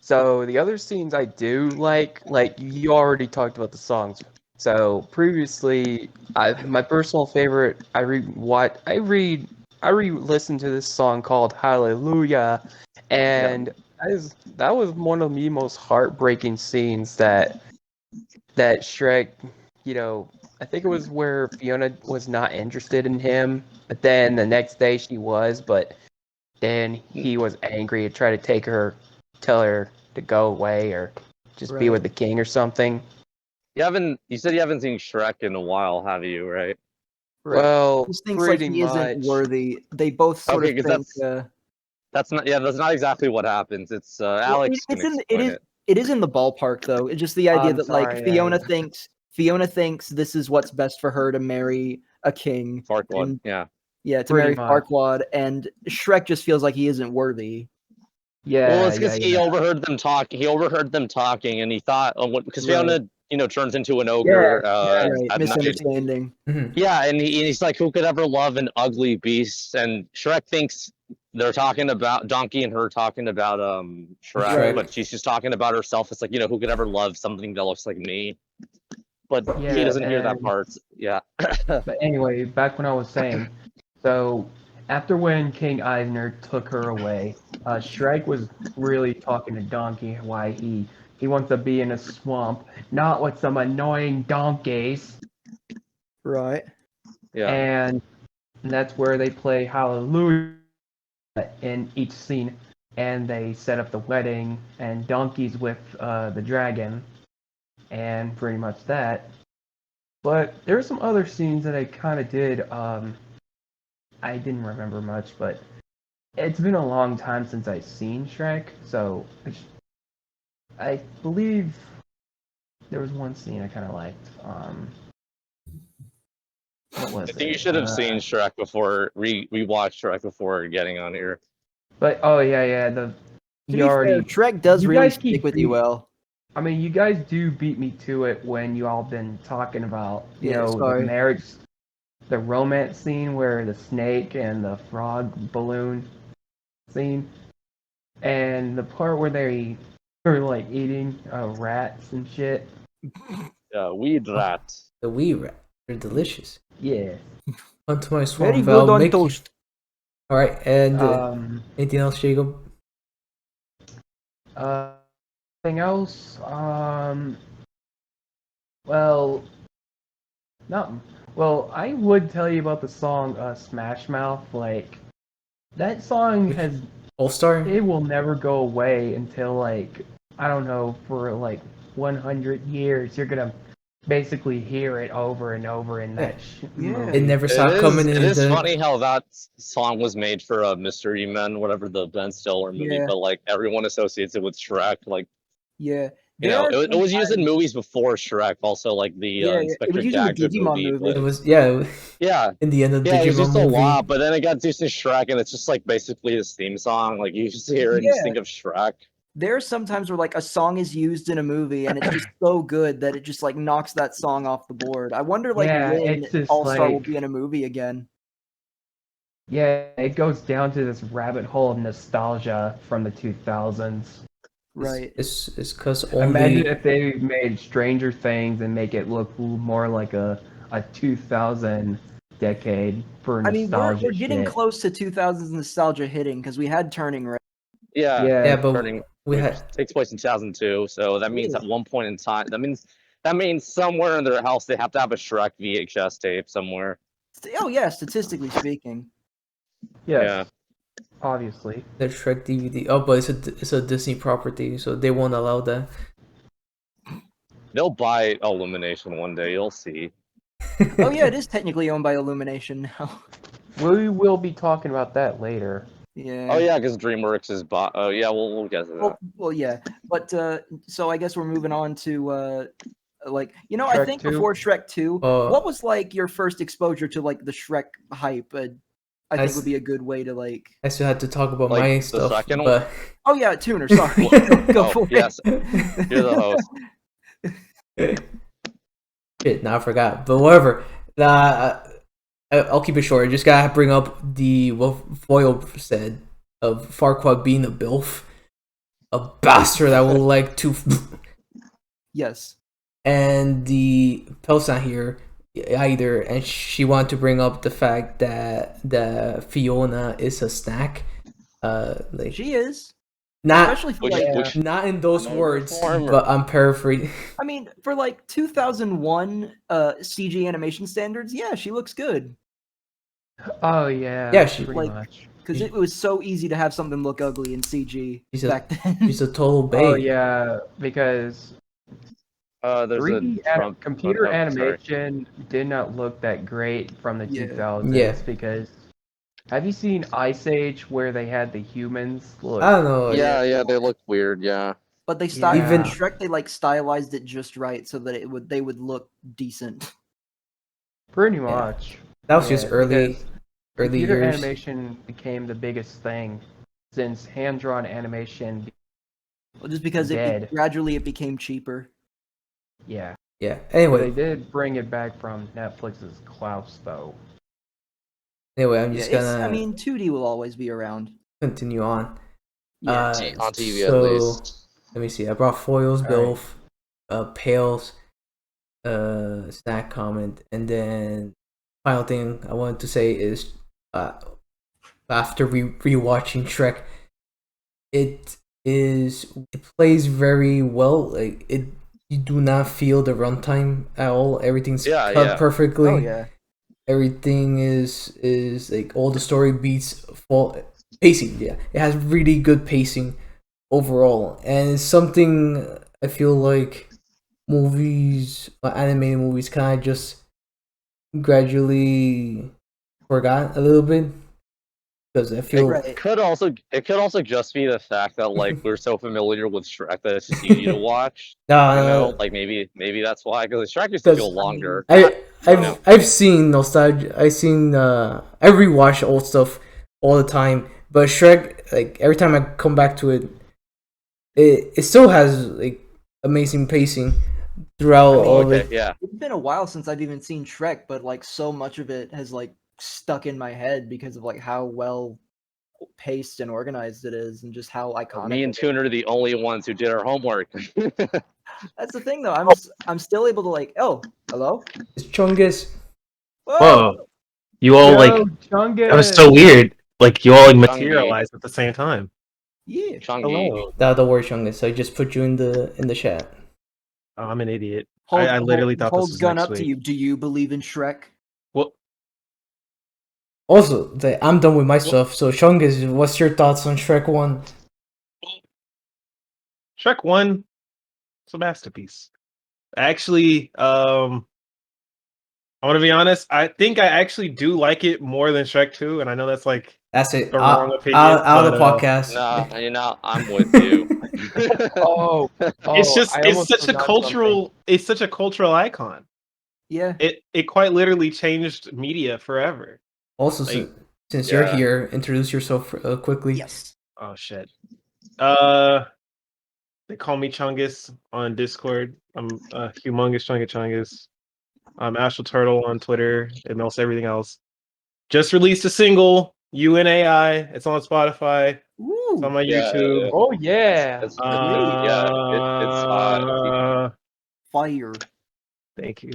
So the other scenes I do like you already talked about the songs. So previously, my personal favorite, I re-listened to this song called Hallelujah, and that was one of the most heartbreaking scenes that Shrek, I think it was where Fiona was not interested in him, but then the next day she was, but then he was angry and tried to tell her to go away or just be with the king or something. You said you haven't seen Shrek in a while, have you, right? Well, He thinks like he isn't worthy. They both sort of think. That's not exactly what happens. It's Alex can explain it. It is in the ballpark though. It's just the idea that sorry, like Fiona thinks this is what's best for her to marry a king. Farquaad, Yeah, to Pretty marry Farquaad, and Shrek just feels like he isn't worthy. Yeah. Well, it's because he overheard them talk. He overheard them talking, and he thought, because Fiona, turns into an ogre. Misunderstanding. Yeah, and he's like, who could ever love an ugly beast? And Shrek thinks they're talking about Donkey and her talking about Shrek, but she's just talking about herself. It's like, who could ever love something that looks like me? But he doesn't hear that part. Yeah. But anyway, back when I was saying, so after when King Eisner took her away, Shrek was really talking to Donkey why he wants to be in a swamp, not with some annoying donkeys. Right. Yeah. And that's where they play Hallelujah in each scene, and they set up the wedding, and Donkey's with the dragon, and pretty much that. But there's some other scenes that I kind of did. I didn't remember much, but it's been a long time since I've seen Shrek, so I believe there was one scene I kind of liked. What was I think you should have seen Shrek before we watched Shrek before getting on here. But Shrek does really stick with you well. I mean, you guys do beat me to it when you all been talking about the marriage, the romance scene where the snake and the frog balloon scene, and the part where they were like eating rats and shit. Yeah, weed rat. The wee rat. They're delicious. Yeah. Onto my swamp. Very good on toast. All right, and anything else, Jacob? Anything else? Well, nothing. Well, I would tell you about the song Smash Mouth. Like, that song has All-Star? It will never go away until, like, I don't know, for like 100 years. You're gonna basically hear it over and over in that movie. It never stopped coming in. It is funny how that song was made for Mystery Men, whatever the Ben Stiller movie, but like everyone associates it with Shrek. Like, it was used in movies before Shrek. Also, like the Inspector Gadget movie. It was in the end of the Digimon it was just a movie. lot, but then it got used in Shrek, and it's just like basically his theme song. Like you just hear it and just think of Shrek. There are some times where like a song is used in a movie and it's just so good that it just like knocks that song off the board. I wonder when All-Star will be in a movie again. Yeah, it goes down to this rabbit hole of nostalgia from the 2000s. Right. It's because imagine if they made Stranger Things and make it look more like a 2000 decade for nostalgia. I mean, we're getting close to 2000s nostalgia hitting because we had Turning Red. Yeah, but Turning takes place in 2002. So that means at one point in time, that means somewhere in their house they have to have a Shrek VHS tape somewhere. Oh yeah, statistically speaking. Yes. Yeah. Obviously. The Shrek DVD. Oh, but it's a Disney property, so they won't allow that. They'll buy Illumination one day. You'll see. Oh yeah, it is technically owned by Illumination now. We will be talking about that later. Yeah. Oh yeah, because DreamWorks is bought. Oh yeah, we'll get to that. Well, yeah, but so I guess we're moving on to like Shrek I think 2? before Shrek 2, what was like your first exposure to like the Shrek hype? I think would be a good way to like. I still had to talk about like my stuff, but oh yeah, Tooner. Sorry, go for it. Yes, you're the host. Shit, now I forgot. But whatever. I'll keep it short. I just gotta bring up what Foyle said of Farquaad being a bilf, a bastard that would like to. Yes. And the Pel's not here either, and she wanted to bring up the fact that Fiona is a snack. Like she is. Not especially for not in those words, but I'm paraphrasing. I mean, for like 2001 CG animation standards, yeah, she looks good. Oh yeah. Yeah, she pretty much. Because it was so easy to have something look ugly in CG back then. She's a total babe. Oh yeah, because there's 3D computer animation did not look that great from the 2000s. Yeah. Because have you seen Ice Age where they had the humans look? I don't know. Yeah, they look weird. Yeah. But they Even Shrek, they like stylized it just right so that they would look decent. Pretty much. That was just early computer years. Animation became the biggest thing since hand-drawn animation. Well, just because gradually it became cheaper. Yeah. Yeah. Anyway, they did bring it back from Netflix's Klaus, though. Anyway, I'm just gonna. I mean, 2D will always be around. Continue on. Yeah, on TV so, at least. Let me see. I brought Foils, Bilf, Pales, snack comment, and then final thing I wanted to say is after rewatching Shrek, it plays very well. Like you do not feel the runtime at all. Everything's cut perfectly. Oh yeah. Everything is like all the story beats pacing. Yeah, it has really good pacing overall, and it's something I feel like animated movies kind of just gradually forgot a little bit, because I feel it could also just be the fact that like we're so familiar with Shrek that it's just easy to watch. Like maybe that's why, because Shrek used to feel longer. I've seen nostalgia. I rewatch old stuff all the time, but Shrek, like every time I come back to it, it still has like amazing pacing throughout all of it. Yeah, it's been a while since I've even seen Shrek, but like so much of it has like stuck in my head because of like how well paced and organized it is, and just how iconic. Me and Tooner are the only ones who did our homework. That's the thing, though. I'm still able to like. Oh, hello. It's Chungus. Whoa! You all Chungus. That was so weird. Like you all materialized at the same time. Yeah. Hello. Don't worry, Chungus. I just put you in the chat. Oh, I'm an idiot. I literally thought this was gun next up week. to you. Do you believe in Shrek? Well, also, I'm done with my stuff. So, Chungus, what's your thoughts on Shrek 1? Shrek 1, it's a masterpiece. Actually, I want to be honest. I think I actually do like it more than Shrek 2, and I know that's like that's it. The wrong opinion. Out of the podcast. No, I'm with you. It's such a cultural. It's such a cultural icon. Yeah. It quite literally changed media forever. Also, since you're here, introduce yourself quickly. Yes. Oh shit. They call me Chungus on Discord. I'm humongous Chungus. I'm Astral Turtle on Twitter and most everything else. Just released a single, UNAI. It's on Spotify. Ooh. It's on my YouTube. Yeah. Oh yeah. It's fire. Thank you.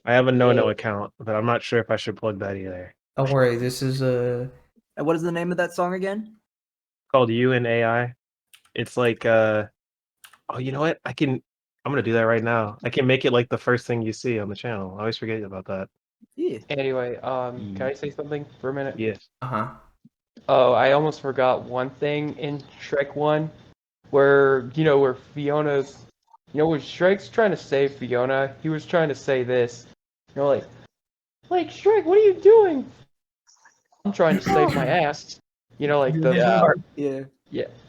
I have a no account, but I'm not sure if I should plug that either. Don't worry, this is And what is the name of that song again? Called UNAI. It's like oh, you know what? I'm gonna do that right now. I can make it like the first thing you see on the channel. I always forget about that. Yeah. Anyway, can I say something for a minute? Yeah. Oh, I almost forgot one thing in Shrek 1 where, where Fiona's, when Shrek's trying to save Fiona, he was trying to say this, like Shrek, what are you doing? I'm trying to save my ass. Like the Yeah. part, Yeah.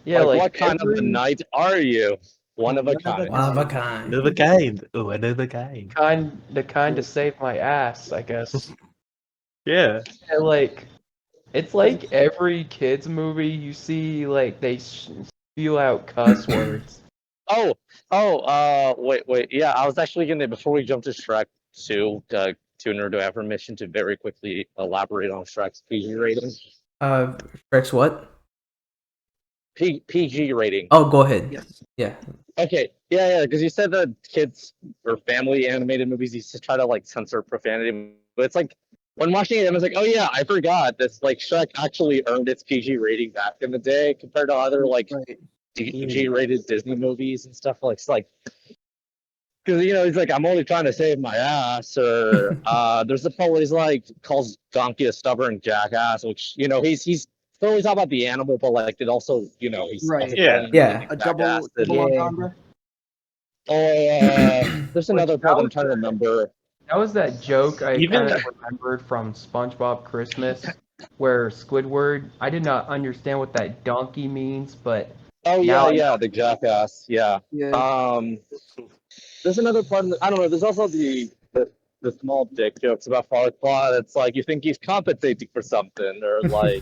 yeah, like what kind of a knight are you? One of a kind. One of a kind. Another kind. Oh, another kind. the kind to save my ass, I guess. Yeah. And like, it's like every kids movie you see, like they spew out cuss words. Wait. Yeah, I was actually gonna, before we jump to Shrek 2, Tuner, do I have permission to very quickly elaborate on Shrek's PG rating? Rex, what? PG rating. Oh, go ahead. Yes. Yeah. Okay, yeah, because you said that kids or family animated movies used to try to like censor profanity, but it's like when watching it, I was like, oh yeah, I forgot this. Like Shrek actually earned its PG rating back in the day compared to other like Right. PG rated Disney movies and stuff. Like it's like, because he's like, I'm only trying to save my ass, or there's the part where he's like calls Donkey a stubborn jackass, which he's totally talking about the animal, but like it also he's Right. also Yeah. calling him Yeah. A jackass. double entendre. There's another part I'm trying to remember. That was that joke I Even- kind of remembered from SpongeBob Christmas, where Squidward. I did not understand what that donkey means, but Oh Now I yeah, the jackass. Yeah. Yeah. There's another part. I don't know. There's also the small dick jokes about Farquaad. It's like you think he's compensating for something, or like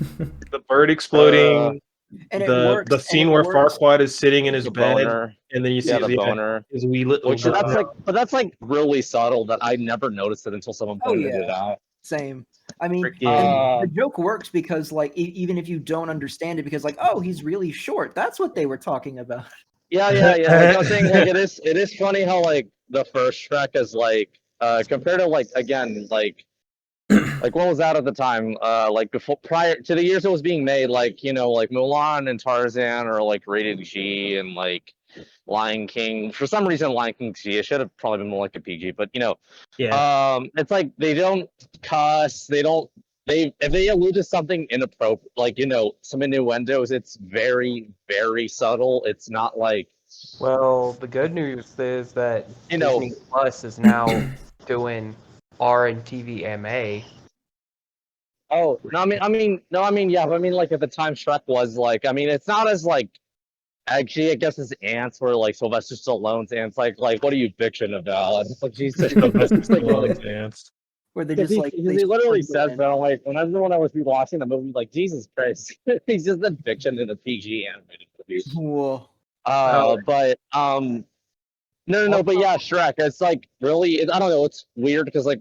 The bird exploding. And it the works. the and scene it where works. Farquaad is sitting in his the bed, boner. and then you see Yeah, the boner. his wee little. Which that's like really subtle that I never noticed it until someone Oh, pointed yeah. it out. Same. I mean, Freaking- and the joke works because, like, even if you don't understand it, because, like, oh, he's really short. That's what they were talking about. Yeah. Like I was saying, like it is funny how like the first Shrek is like compared to like again like what was that at the time? Like before, prior to the years it was being made, like like Mulan and Tarzan are like rated G, and like Lion King. For some reason, Lion King G. It should have probably been more like a PG, but Yeah. it's like they don't cuss. They don't. If they allude to something inappropriate, like some innuendos, it's very very subtle. It's not like well, the good news is that You know- Disney Plus is now doing RNTVMA. Oh no, yeah, but I mean like at the time Shrek was like, I mean it's not as like actually I guess his ants were like Sylvester Stallone's ants, like what are you bitching about? It's like Jesus. It's like, Dance. Where they Because just like he they literally sprinkle says in. that. I'm like, whenever when I was rewatching the movie, like Jesus Christ, he's just a fiction in a PG animated movie. Whoa. But no, but yeah, Shrek. It's like really, I don't know. It's weird because like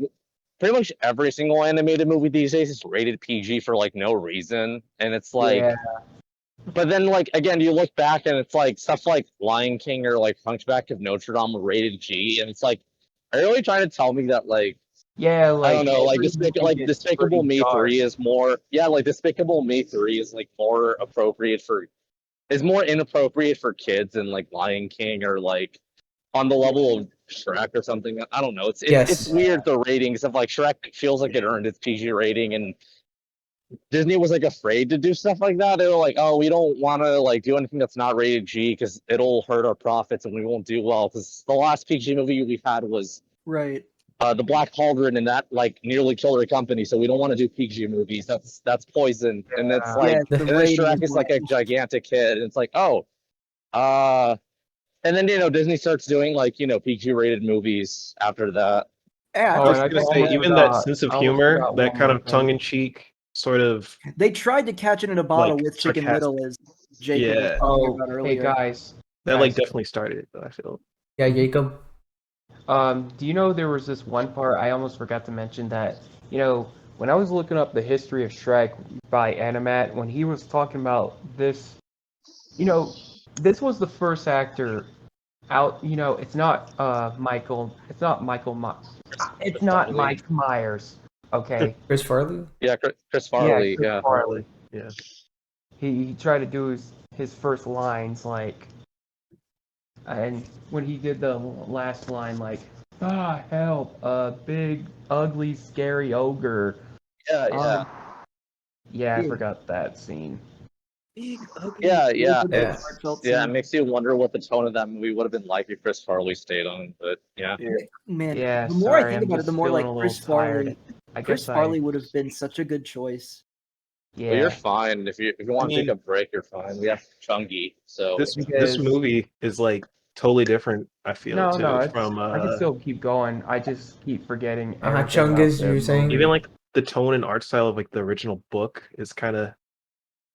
pretty much every single animated movie these days is rated PG for like no reason, and it's like. Yeah. But then, like again, you look back and it's like stuff like Lion King or like Hunchback of Notre Dame were rated G, and it's like, are you really trying to tell me that like Yeah, like I don't know, like everything is Despicable pretty Me dark. 3 is more, yeah, like Despicable Me 3 is like more appropriate is more inappropriate for kids than like Lion King or like on the level of Shrek or something. I don't know. It's Yes. weird, the ratings of like Shrek feels like it earned its PG rating, and Disney was like afraid to do stuff like that. They were like, oh, we don't want to like do anything that's not rated G because it'll hurt our profits and we won't do well. Because the last PG movie we had was Right. the Black Cauldron, and that like nearly killed our company. So we don't want to do PG movies. That's poison, and it's like, Yeah, the and then rating Shrek is like a gigantic hit, and it's like, oh, and then Disney starts doing like PG rated movies after that. Yeah, Oh, I was and I gonna just say, almost even forgot- that sense of I almost humor, forgot that one kind more of thing. tongue-in-cheek sort of. they tried to catch it in a bottle Like, with Chicken sarcastic. Little, as Jacob was Yeah. talking Oh, about hey earlier. guys. That like Guys. definitely started it, though, I feel. Yeah, Jacob. Do you know there was this one part I almost forgot to mention that, when I was looking up the history of Shrek by Animat, when he was talking about this, this was the first actor out, it's not Michael, it's not Mike Myers, okay? Chris Farley. Yeah, Chris Farley. Chris Yeah, Farley. Yeah. he tried to do his first lines like, and when he did the last line like, ah, help, a big, ugly, scary ogre. Yeah. Yeah, I Yeah. forgot that scene. Big, ugly, Yeah. Yeah. heartfelt Yeah, it scene. makes you wonder what the tone of that movie would have been like if Chris Farley stayed on. But yeah. Man, Yeah, the more I sorry, think I'm about it, the just more feeling like a little Chris tired. Farley. I Chris guess Farley would have been such a good choice. Yeah, But you're fine if you want to take mean- a break. You're fine. We have Chungi, so This Because- movie is like totally different. I feel no, from I can still keep going. I just keep forgetting everything Chungus, about the you're saying? movie. even like the tone and art style of like the original book is kind of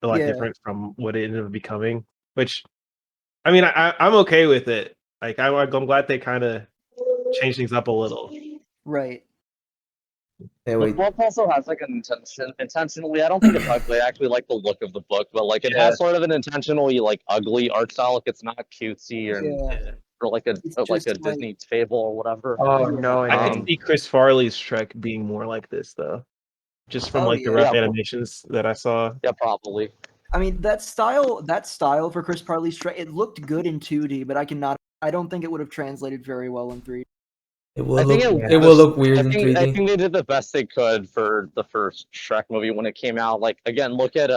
a lot Yeah. different from what it ended up becoming. Which, I mean, I'm okay with it. Like I'm glad they kind of changed things up a little. Right. Yeah, the wait. book also has like an intentionally. I don't think it's ugly. I actually like the look of the book, but like it has sort of an intentionally like ugly art style. Like it's not cutesy or like a It's like a just like- Disney fable or whatever. Oh Yeah. no, I it could see Chris Farley's Shrek being more like this though, just from Oh, like the yeah. rough Yeah. animations that I saw. Yeah, probably. I mean, that style for Chris Farley's Shrek, it looked good in 2D, but I don't think it would have translated very well in 3D. It will I look. think It will look weird in I 3D. think they did the best they could for the first Shrek movie when it came out. Like again, look at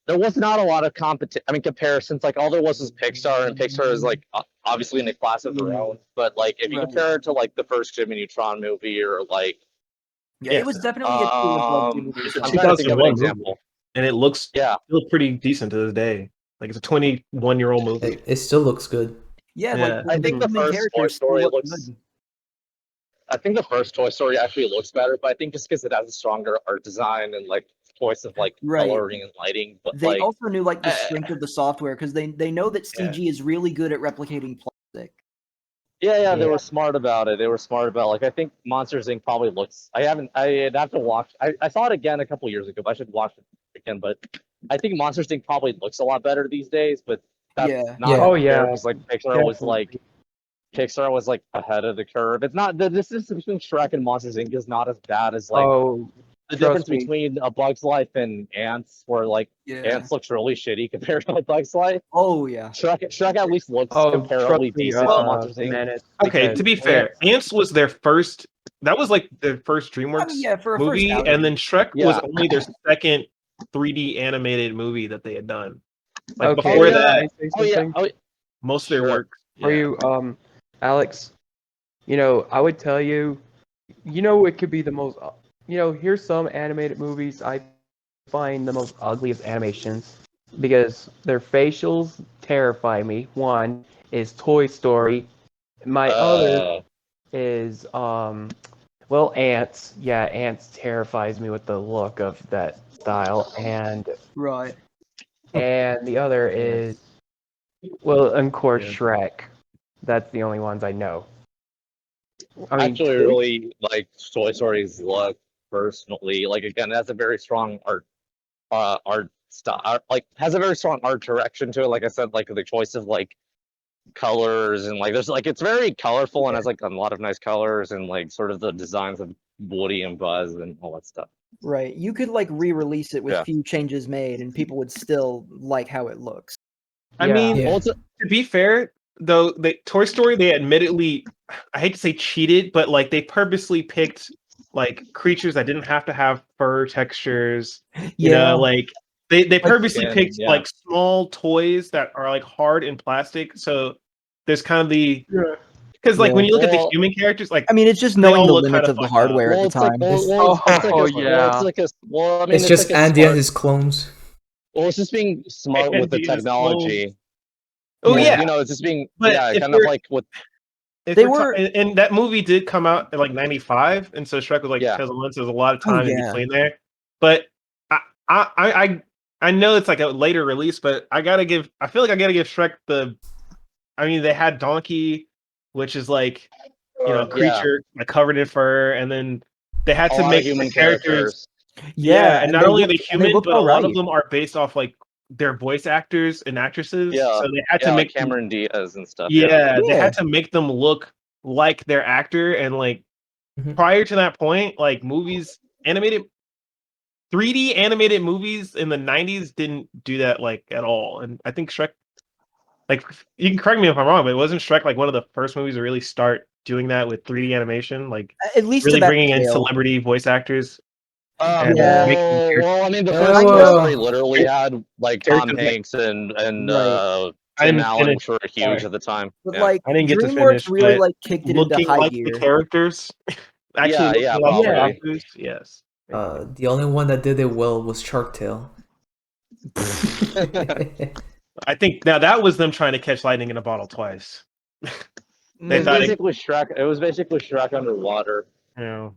there was not a lot of comparisons. Like all there was Pixar, and Pixar is like obviously in a class of their own. But like if you Right. compare it to like the first Jimmy Neutron movie or like Yeah, it was definitely a tier above Jimmy It's a Neutron. I'm trying to think of an 2001 example. and it looks Yeah, still pretty decent to this day. Like it's a 21-year-old movie. It still looks good. Yeah, Yeah. like I think the human first Toy characters still Story look looks. good. I think the first Toy Story actually looks better, but I think just because it has a stronger art design and like choice of like Right. coloring and lighting. But They like, also knew like the strength of the software because they know that CG is really good at replicating plastic. yeah, they Yeah. were smart about it. They were smart about like I think Monsters Inc. probably looks. I'd have to watch. I saw it again a couple years ago. But I should watch it again. But I think Monsters Inc. probably looks a lot better these days. But that's Yeah. not Yeah. Oh fair yeah, because like Pixar was like ahead of the curve. It's not the distance between Shrek and Monsters Inc. is not as bad as like oh, the trust difference me. between A Bug's Life and Ants, where like Yeah. Ants looks really shitty compared to A Bug's Life. Oh yeah. Shrek at least looks Oh, comparably trust me, decent to Monsters Inc. Menace. Okay, because to be fair, Ants was their first. That was like their first DreamWorks I mean, yeah, for a movie, first outing. and then Shrek Yeah. was only their second 3D animated movie that they had done. Like Okay, before yeah. that, can I say Oh yeah, something? most of their Sure. work. For you, Alex, I would tell you, it could be the most, here's some animated movies I find the most ugliest animations because their facials terrify me. One is Toy Story. My other is, Ants. Yeah, Ants terrifies me with the look of that style. And Right. the other is, of course, Yeah. Shrek. That's the only ones I know. I mean, actually really like Toy Story's look personally. Like again, it has a very strong art style. Like has a very strong art direction to it. Like I said, like the choice of like colors and like there's like it's very colorful and has like a lot of nice colors and like sort of the designs of Woody and Buzz and all that stuff. Right. You could like re-release it with Yeah. few changes made, and people would still like how it looks. I Yeah. mean, Yeah. also, to be fair, though, Toy Story, they admittedly, I hate to say cheated, but like they purposely picked like creatures that didn't have to have fur textures. Like they purposely skin, picked yeah. like small toys that are like hard in plastic. So there's kind of the because like when you look at the Well, human characters, like I mean, it's just they knowing all the look limits kinda of the fucked up. hardware at the it's like time. well, I mean, It's just like a Andy smart, and his clones. well, it's just being smart with the Andy and his technology. Oh Yeah. yeah, It's just being But kind if of we're- like with if They we're ta- were- and that movie did come out in like '95, and so Shrek was like 2001. So there's a lot of time in yeah. between there. But I know it's like a later release, but I feel like I gotta give Shrek I mean, they had Donkey, which is like a creature like covered in fur, and then they had a to lot of make human the characters. Yeah, and not only are they and they human, look but a lot of alright. them are based off like their voice actors and actresses. Yeah. So they had to like make them- Cameron Diaz and stuff. they Yeah. had to make them look like their actor, and like Mhm. prior to that point, like animated 3D animated movies in the 90s didn't do that like at all. And I think Shrek, like, you can correct me if I'm wrong, but wasn't Shrek like one of the first movies to really start doing that with 3D animation? Like, At least really to that bringing in scale. celebrity voice acters? Well, I mean, the first Well, Toy Story literally had like Tom Characters- Hanks and Right. I Tim didn't Allen, finish. which were huge at the time. But Yeah. like I didn't get to DreamWorks finish, really but like kicked it into looking high like gear. the characters, actually Yeah, looking like the probably. actors, yes. the only one that did it well was Shark Tale. I think now that was them trying to catch lightning in a bottle twice. They It was thought basically Shrek. It was basically Shrek underwater. they're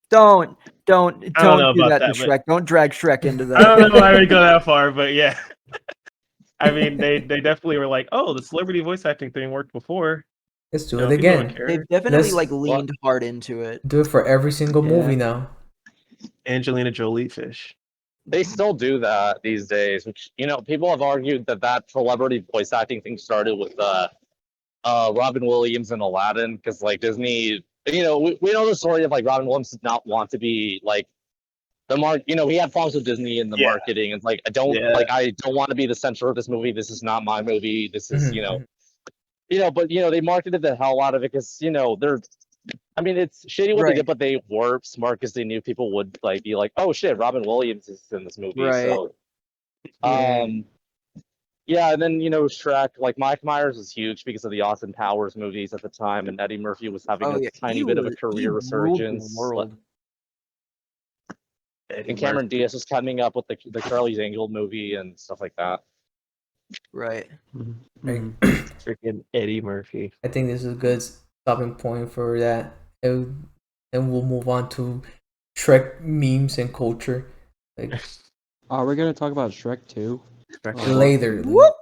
Don't know do about that that, to but- Shrek. Don't drag Shrek into that. I don't know why I would go that far, but yeah. I mean, they definitely were like, oh, the celebrity voice acting thing worked before. Let's do You know, it people don't again. care. They've definitely Let's- like leaned hard into it. Do it for every single Yeah. movie now. Angelina Jolie fish. They still do that these days, which people have argued that celebrity voice acting thing started with Robin Williams and Aladdin, because like Disney, we know the story of like Robin Williams did not want to be like he had problems with Disney in the Yeah. marketing. It's like I don't want to be the center of this movie. This is not my movie. This is but they marketed the hell out of it because they're. I mean, it's shitty what they did, but they were smart because they knew people would like be like, "Oh shit, Robin Williams is in this movie." Right. So, and then Shrek, like Mike Myers was huge because of the Austin Powers movies at the time, and Eddie Murphy was having a tiny bit of a career resurgence. World. And Cameron Diaz was coming up with the Charlie's Angel movie and stuff like that. Right. Freaking Eddie Murphy. I think this is a good stopping point for that. And we'll move on to Shrek memes and culture. Like, Are we gonna talk about Shrek 2? later. Whoop!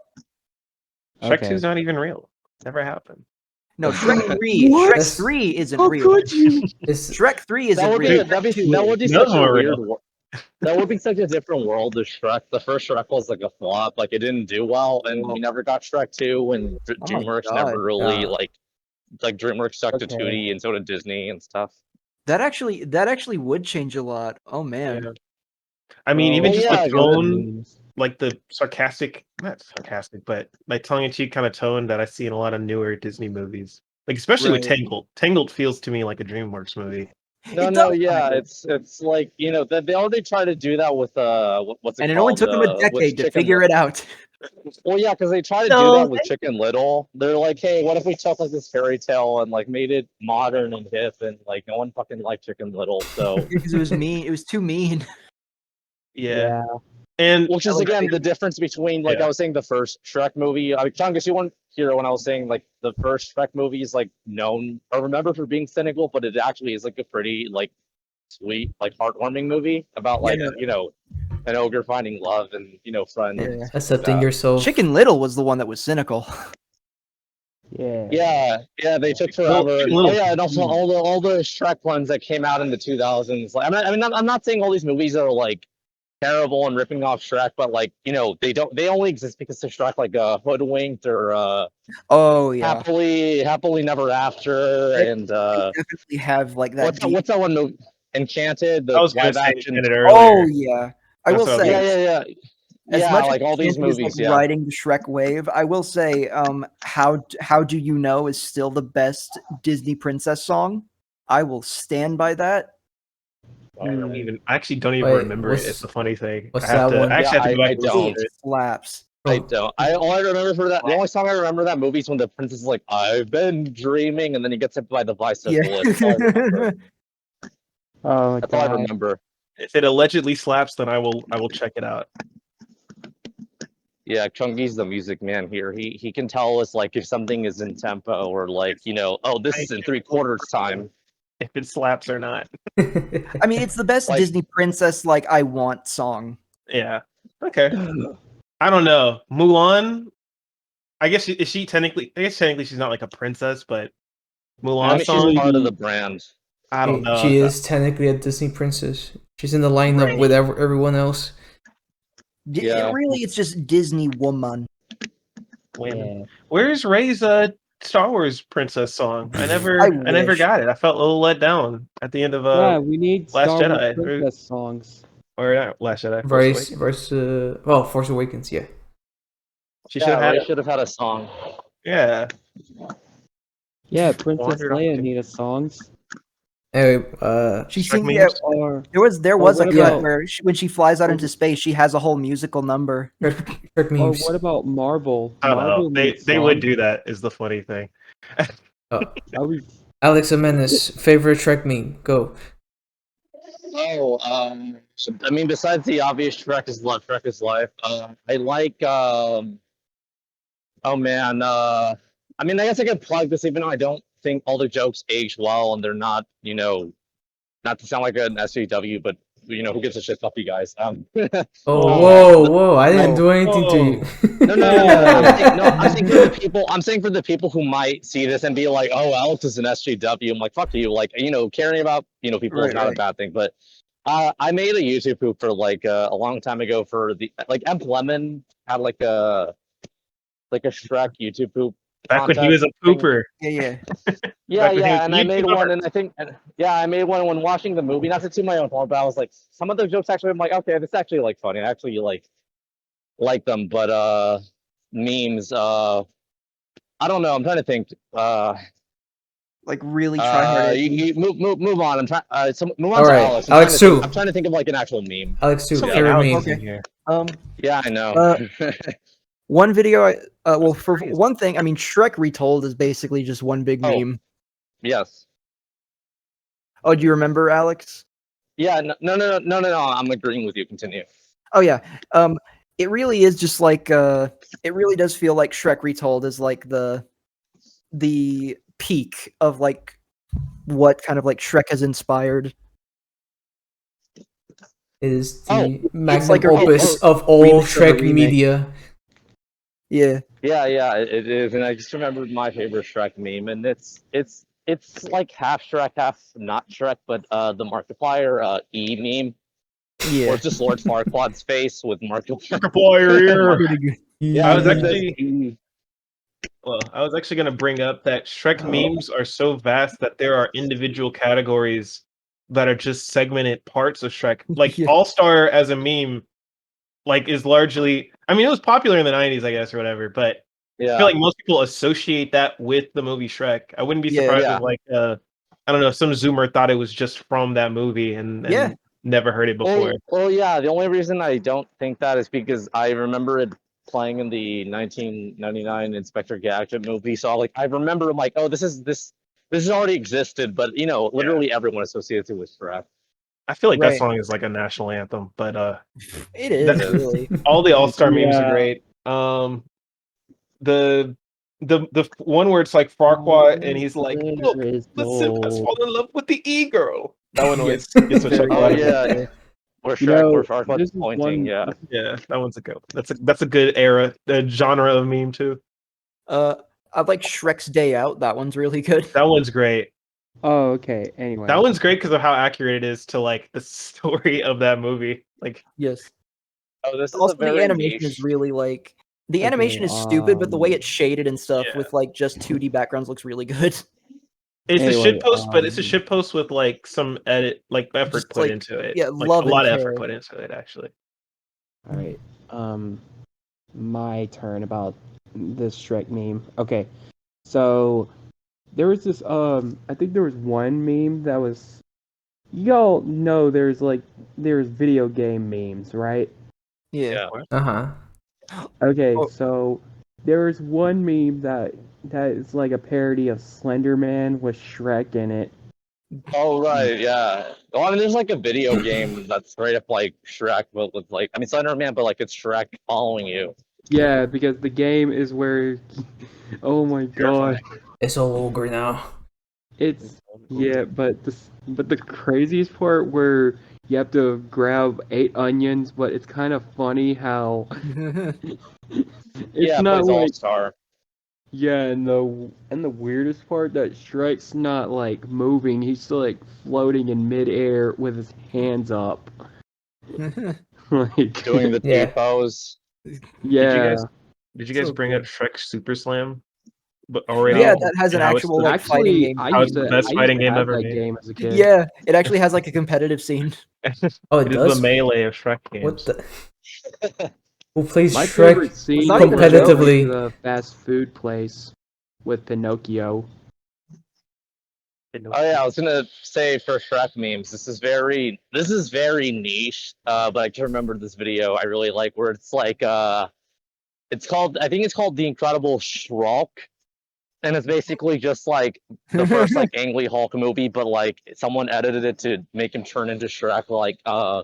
Shrek Okay. 2 is not even real. Never happened. No, Shrek 3. What? Shrek 3 isn't How real. could you? It's, Shrek 3 isn't That would real. be Those such a are weird. real. That would be such a different world as Shrek. The first Shrek was like a flop, like it didn't do well, and we never got Shrek 2, and my DreamWorks God. never really Yeah. like DreamWorks stuck to Okay. 2D, and so did Disney and stuff. That actually would change a lot. Oh man. Yeah. I mean, even Well, just yeah, the tone, like the sarcastic, not sarcastic, but like tongue-in-cheek kind of tone that I see in a lot of newer Disney movies. Like especially with Right. Tangled. Tangled feels to me like a DreamWorks movie. It's like they already tried to do that with what's it And it called? only took them a decade to figure it out. Well, yeah, because they tried to do No, that with Chicken Little. They're like, hey, what if we took like this fairy tale and like made it modern and hip, and like no one fucking liked Chicken Little, so Because it was mean. It was too mean. Yeah. And which is again the difference between like Yeah. I was saying the first Shrek movie. I mean, Chungus, you weren't here when I was saying like the first Shrek movie is like known or remembered for being cynical, but it actually is like a pretty like sweet, like heartwarming movie about like an ogre finding love and friends. Yeah. accepting yourself. Chicken Little was the one that was cynical. Yeah. Yeah, they took forever. Chicken Little- And also all the Shrek ones that came out in the 2000s. Like, I'm not saying all these movies are like terrible and ripping off Shrek, but like they only exist because of Shrek, like Hoodwinked or Oh yeah. happily never after, and Definitely have like that. what's that one movie? Enchanted, the I was gonna live say action. it earlier. Oh yeah. I will That's what I was say. Yeah. As Yeah, much like as all these Enchanted is, movies. like, Yeah. riding the Shrek wave, I will say, how do you know is still the best Disney princess song. I will stand by that. I actually don't even Wait, remember it. what's- It's the funny thing. what's I have that to, one? I actually have to Yeah, go back I and listen don't. to it. Slaps. I don't. All I remember for that. The only song I remember that movie is when the princess is like, "I've been dreaming," and then he gets hit by the bicycle. That's all I remember. Oh That's all I god. remember. If it allegedly slaps, then I will check it out. Yeah, Chungy's the music man here. He can tell us like if something is in tempo or like oh, this is in 3/4 time. If it slaps or not. I mean, it's the best Like- Disney princess like I want song. Yeah. Okay. I don't know. Mulan. I guess is she technically? I guess technically she's not like a princess, but Mulan I mean, song. she's part of the brand. I don't know. She is technically a Disney princess. She's in the lineup Right. with everyone else. Yeah. Really, it's just Disney woman. When- Yeah. Where's Ray's Star Wars princess song. I I never wish. got it. I felt a little let down at the end of Yeah, we need Last Star Wars Jedi, princess songs. or not Last Jedi, Force Awakens. Force Awakens, yeah. She should Yeah, have had Ray it. should have had a song. Yeah. Yeah, Princess Wandered off Leia to- needed songs. Anyway, She Shrek sings. memes? Yeah, Or there was a what cut about- where when she flies out into space, she has a whole musical number. Shrek or memes. what about Marvel? I don't Marvel know. needs They would songs. do that. Is the funny thing. Oh, I was Alex and Menace, favorite Shrek meme. Go. Oh, I mean, besides the obvious Shrek is life, Shrek is life. I like. Oh man. I mean, I guess I could plug this, even though I don't think all the jokes age well, and they're not, not to sound like an SJW, but who gives a shit? Fuck you guys. Oh, whoa! I didn't do anything to you. No. I'm saying for the people who might see this and be like, "Oh, Alex is an SJW." I'm like, "Fuck you!" Like, caring about people is not a bad thing. But I made a YouTube poop for like a long time ago for the like Emp Lemon had like a Shrek YouTube poop. Back when he was a pooper. Yeah. Yeah, and I made one, and I think, I made one when watching the movie. Not to toot my own horn, but I was like, some of the jokes actually, I'm like, okay, this is actually like funny. I actually like them, but memes, I don't know. I'm trying to think. Like really try hard. You move on. I'm trying. Move on All to right, Alex. Alex too. I'm trying to think of like an actual meme. Alex too. Something Favorite Alex meme. in Okay. here. Yeah, I know. One video. Well, for one thing, I mean, Shrek Retold is basically just one big meme. Yes. Oh, do you remember, Alex? Yeah. No. I'm agreeing with you. Continue. Oh yeah. It really is just like it really does feel like Shrek Retold is like the peak of like what kind of like Shrek has inspired. Is the magnum like a opus of all remix of a Shrek remake. media. Yeah. Yeah, it is, and I just remembered my favorite Shrek meme, and it's like half Shrek, half not Shrek, but the Markiplier E meme, Yeah. or it's just Lord Farquaad's face with Markiplier. Markiplier. Pretty good. Yeah, I was it says actually- E. Well, I was actually going to bring up that Shrek memes are so vast that there are individual categories that are just segmented parts of Shrek. Like Yeah. All Star as a meme, like is largely. I mean, it was popular in the '90s, I guess, or whatever. But I Yeah, feel like most people associate that with the movie Shrek. I wouldn't be Yeah. surprised Yeah. if, like, I don't know, some Zoomer thought it was just from that movie and Yeah. never heard it before. Well, yeah. The only reason I don't think that is because I remember it playing in the 1999 Inspector Gadget movie. So I remember like, oh, this has already existed, but literally everyone associates it with Shrek. I feel like that Right. song is like a national anthem, but It is That- really. all the All-Star memes are Yeah. great. The one where it's like Farquaad and he's like, look, There is the simp has no- fallen in love with the e-girl. That one always Yes. gets a Very chuckle Oh out of me. yeah, or You Shrek, know, or Farquaad's this is pointing. one- Yeah. Yeah, that one's a good. That's a good era, genre of meme too. I like Shrek's Day Out. That one's really good. That one's great. Oh, okay. Anyway. That one's great because of how accurate it is to like the story of that movie. Like, Yes. Oh, this is Also, a very the animation niche. is really like the Okay, animation is stupid, but the way um, it's shaded and stuff yeah. with like just 2D backgrounds looks really good. it's a Anyway, shit post, but it's a shit post with like some effort Just, put like, into it. yeah, like love a lot and of effort care. put into it actually. All right. My turn about this Shrek meme. Okay. So there was this I think there was one meme that was y'all know there's video game memes, right? Yeah. Okay, Oh. so there was one meme that is like a parody of Slender Man with Shrek in it. Oh right, yeah. Well, I mean, there's like a video game that's straight up like Shrek, but with like, I mean, Slender Man, but like it's Shrek following you. Yeah, because the game is where oh my god. It's all ogre now. It's yeah, but the craziest part where you have to grab 8 onions, but it's kind of funny how it's Yeah, not plays like All-Star. yeah, and the weirdest part that Shrek's not like moving, he's still like floating in midair with his hands up. Like Doing the Yeah. T-pose. yeah. Did you guys So bring cool. up Shrek Super Slam? but already. Yeah, that has an how it's actual the- like fighting Actually, game. I How used it's the to, best I used fighting to game have ever that made. game as a kid. Yeah, it actually has like a competitive scene. Oh, it It is does. the melee of Shrek games. What the? Who plays My Shrek favorite scene not was even a when they joke. went to competitively? the fast food place with Pinocchio. Oh yeah, I was gonna say for Shrek memes, this is very niche. But I can remember this video I really like where it's like it's called, I think it's called The Incredible Shrek, and it's basically just like the first like Ang Lee Hulk movie, but like someone edited it to make him turn into Shrek. Like Oh.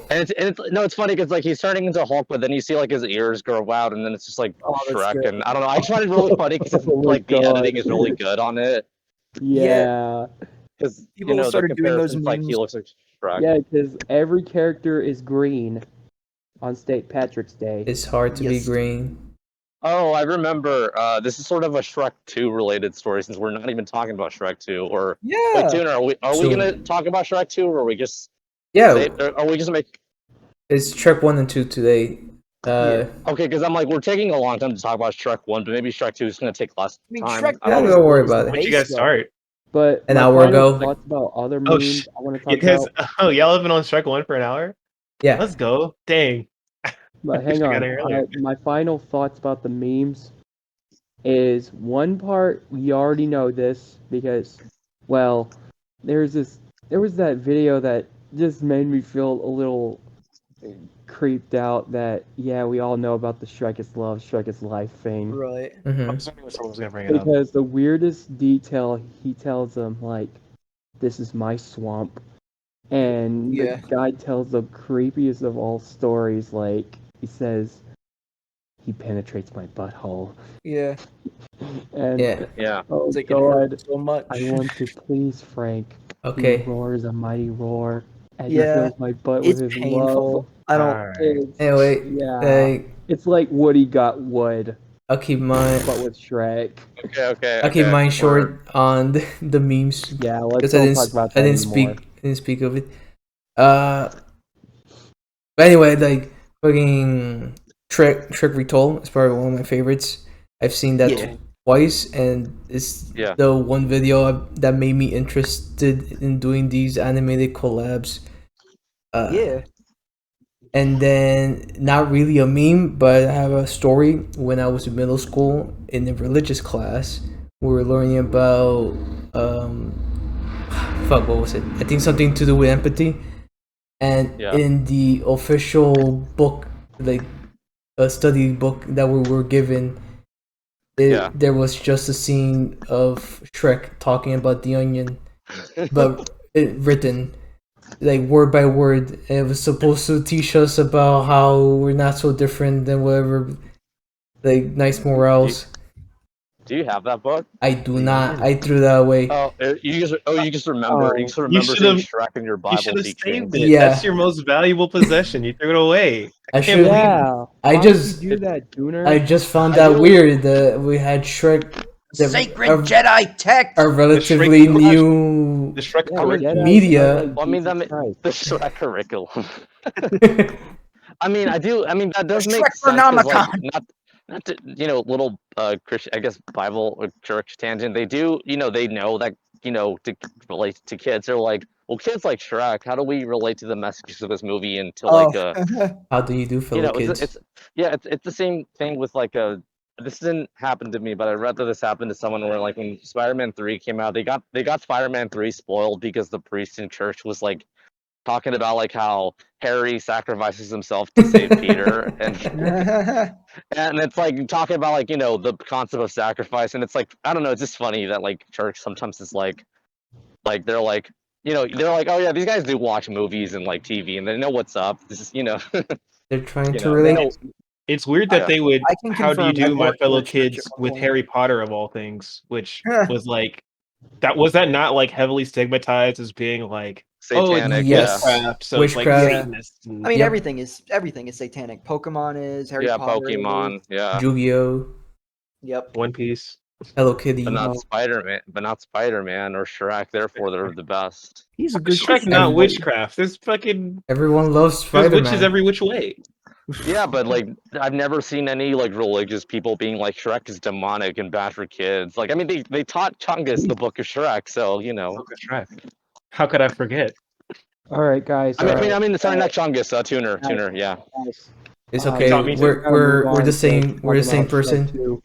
and it's no, it's funny because like he's turning into Hulk, but then you see like his ears grow out, and then it's just like Oh, that's Shrek, good. and I don't know. I just find it really funny because Oh my like the editing God. is really good on it. Yeah. Because People the started doing those comparisons, like he memes. looks like Shrek. Yeah, because every character is green on St. Patrick's Day. It's hard to be Yes. green. Oh, I remember. This is sort of a Shrek 2 related story since we're not even talking about Shrek 2. Or wait, Yeah. Tuner, are we So- gonna talk about Shrek 2, or are we just Yeah, are we just make it's Shrek 1 and 2 today. Yeah. okay? Because I'm like we're taking a long time to talk about Shrek 1, but maybe Shrek 2 is gonna take less I mean, time. Shrek I Yeah, don't one know. don't worry is the about it. When'd you base, guys though. start? But An my hour final ago. thoughts about other Oh, memes I want to talk You guys, about. y'all have been on Shrek 1 for an hour? Yeah. Let's go. Dang. But I hang got on, here earlier. my final thoughts about the memes is one part we already know this because, well, there was that video that just made me feel a little creeped out. That yeah, we all know about the Shrek is love, Shrek is life thing. Right. I Mm-hmm. was wondering if someone was gonna bring it up. Because the weirdest detail he tells them like, "This is my swamp," and Yeah. the guy tells the creepiest of all stories. Like he says, "He penetrates my butthole," Yeah. and Yeah. Yeah. oh It's like it hurts god, so much. I want to please Frank. He Okay. roars a mighty roar as he Yeah. fills my butt with It's his painful. love. I don't. Alright. It's, Anyway, yeah, it's like Woody got Wood, I'll keep mine. but with Shrek. Okay. I'll keep mine We're- short on the memes Yeah, let's because I don't didn't. talk about I that didn't anymore. speak of it. But anyway, like fucking Shrek Retold is probably one of my favorites. I've seen that Yeah. twice, and it's Yeah. the one video that made me interested in doing these animated collabs. Yeah. And then not really a meme, but I have a story. When I was in middle school in a religious class, we were learning about fuck, what was it? I think something to do with empathy. And Yeah. in the official book, like a study book that we were given, there was just a scene of Shrek talking about the onion, but it written like word by word. It was supposed to teach us about how we're not so different than whatever, like nice morals. Do you have that book? I do not. I threw that away. Oh, you just remember. You just Oh. remember should've- seeing Shrek in your You Bible should have teaching. saved it. Yeah. That's your most valuable possession. You threw it away. I can't should. believe Yeah, I why just- would you do that, Tooner? I just found I that do- weird that we had Shrek. that Sacred are- Jedi text. are relatively Shrek- new The Shrek Yeah, curriculum. Jedi media. are like Well, I mean, Jesus that Christ. the Shrek curriculum. I mean, I do. I mean, that does The make Shrek sense. 'Cause, like, Chronomicon. not to, little Christian, I guess, Bible or church tangent. They do, they know that, to relate to kids. They're like, well, kids like Shrek. How do we relate to the messages of this movie into like How do you do, fellow kids? it's the same thing with like this didn't happen to me, but I read that this happened to someone where like when Spider-Man 3 came out, they got Spider-Man 3 spoiled because the priest in church was like talking about like how Harry sacrifices himself to save Peter and it's like talking about like the concept of sacrifice, and it's like I don't know, it's just funny that like church sometimes is like they're like they're like, oh yeah, these guys do watch movies and like TV and they know what's up. This is They're trying to they relate. know. It's weird that they would. I can How do you confirm do, I've my worked in fellow a church kids, at one with point. Harry Potter of all things, which was like that not like heavily stigmatized as being like Satanic, yes. witchcraft, so Witchcraft. it's like Yeah. Satanists and- I mean, Yep. everything is satanic. Pokemon is, Harry Yeah, Potter Pokemon, is. yeah, Yu-Gi-Oh, Yep. One Piece. Hello Kitty. but not No. Spider-Man or Shrek. Therefore, they're the best. He's a good Shrek, Christian. not witchcraft. There's fucking Everyone loves there's Spider-Man. witches every which way. Yeah, but like I've never seen any like religious people being like Shrek is demonic and bad for kids. Like I mean they taught Chungus the book of Shrek, so you know. Look at Shrek. How could I forget? All right, guys. I mean sorry, not Chungus, Tuner, yeah. Guys, It's Um, okay. Taught me to- We're the same. We're the same person.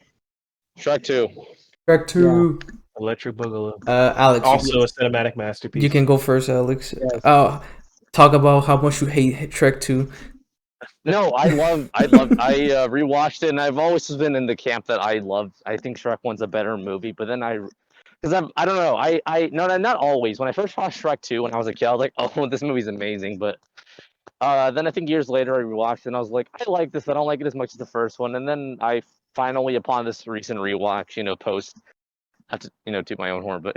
Shrek 2. Shrek 2. Electric Boogaloo. Alex, Also a cinematic masterpiece. you can go first, Alex. Yes. Talk about how much you hate Shrek 2. No, I rewatched it and I've always been in the camp that I think Shrek 1's a better movie, but then because I don't know, no, not always. When I first watched Shrek 2 when I was a kid, I was like, oh, this movie's amazing, but then I think years later I rewatched it and I was like, I like this, I don't like it as much as the first one, and then I finally, upon this recent rewatch, you know, not to, you know, toot my own horn, but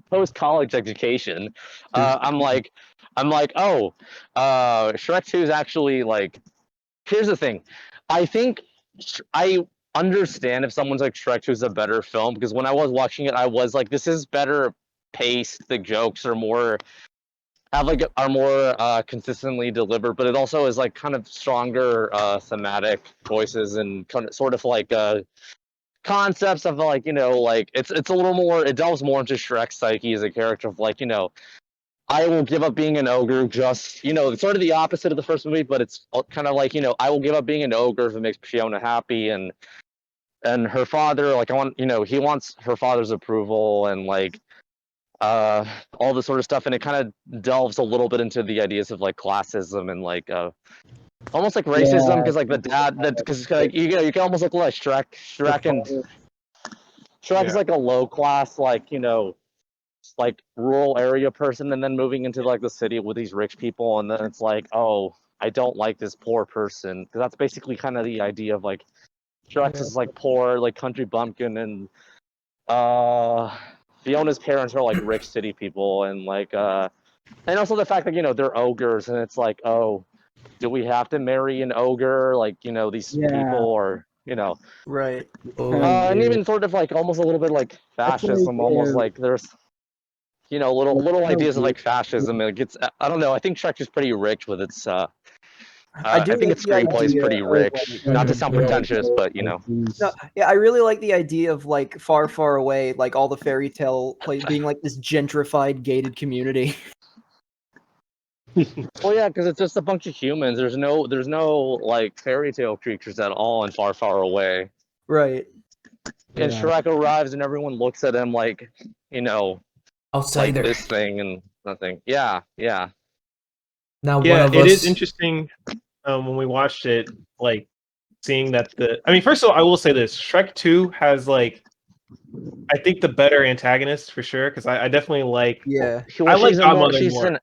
post college education, I'm like, oh, Shrek 2 is actually like. Here's the thing, I think I understand if someone's like Shrek 2 is a better film, because when I was watching it, I was like, this is better paced. The jokes are more consistently delivered, but it also is like kind of stronger thematic voices and kind of sort of like concepts of like, you know, like it's a little more, it delves more into Shrek's psyche as a character of like, you know, I will give up being an ogre, just, you know, it's sort of the opposite of the first movie, but it's kind of like, you know, I will give up being an ogre if it makes Fiona happy, and her father, like, I want, you know, he wants her father's approval, and like all this sort of stuff, and it kind of delves a little bit into the ideas of like classism and like almost like racism, because like the dad, that because like you can almost look like Shrek is like a low class, like, you know, like rural area person, and then moving into like the city with these rich people, and then it's like, oh, I don't like this poor person, because that's basically kind of the idea of like Shrek is like poor, like country bumpkin, and Fiona's parents are like rich city people, and like and also the fact that, you know, they're ogres, and it's like, oh, do we have to marry an ogre, like, you know, these people, or, you know, Right. and even sort of like almost a little bit like fascism, almost like there's, you know, little ideas of like fascism. It gets, I don't know, I think Shrek is pretty rich with its I think its screenplay is pretty rich. Not to sound pretentious, but you know. No, yeah, I really like the idea of like Far, Far Away, like all the fairy tale being like this gentrified, gated community. Well, yeah, because it's just a bunch of humans. There's no like fairy tale creatures at all in Far, Far Away. Right. And Shrek arrives, and everyone looks at him like, you know, Outsider. like this thing and nothing. Yeah. Now Yeah, one of it us... is interesting when we watched it, like seeing that I mean, first of all, I will say this: Shrek 2 has like, I think, the better antagonist for sure, because I definitely like. Yeah. I like Godmother more.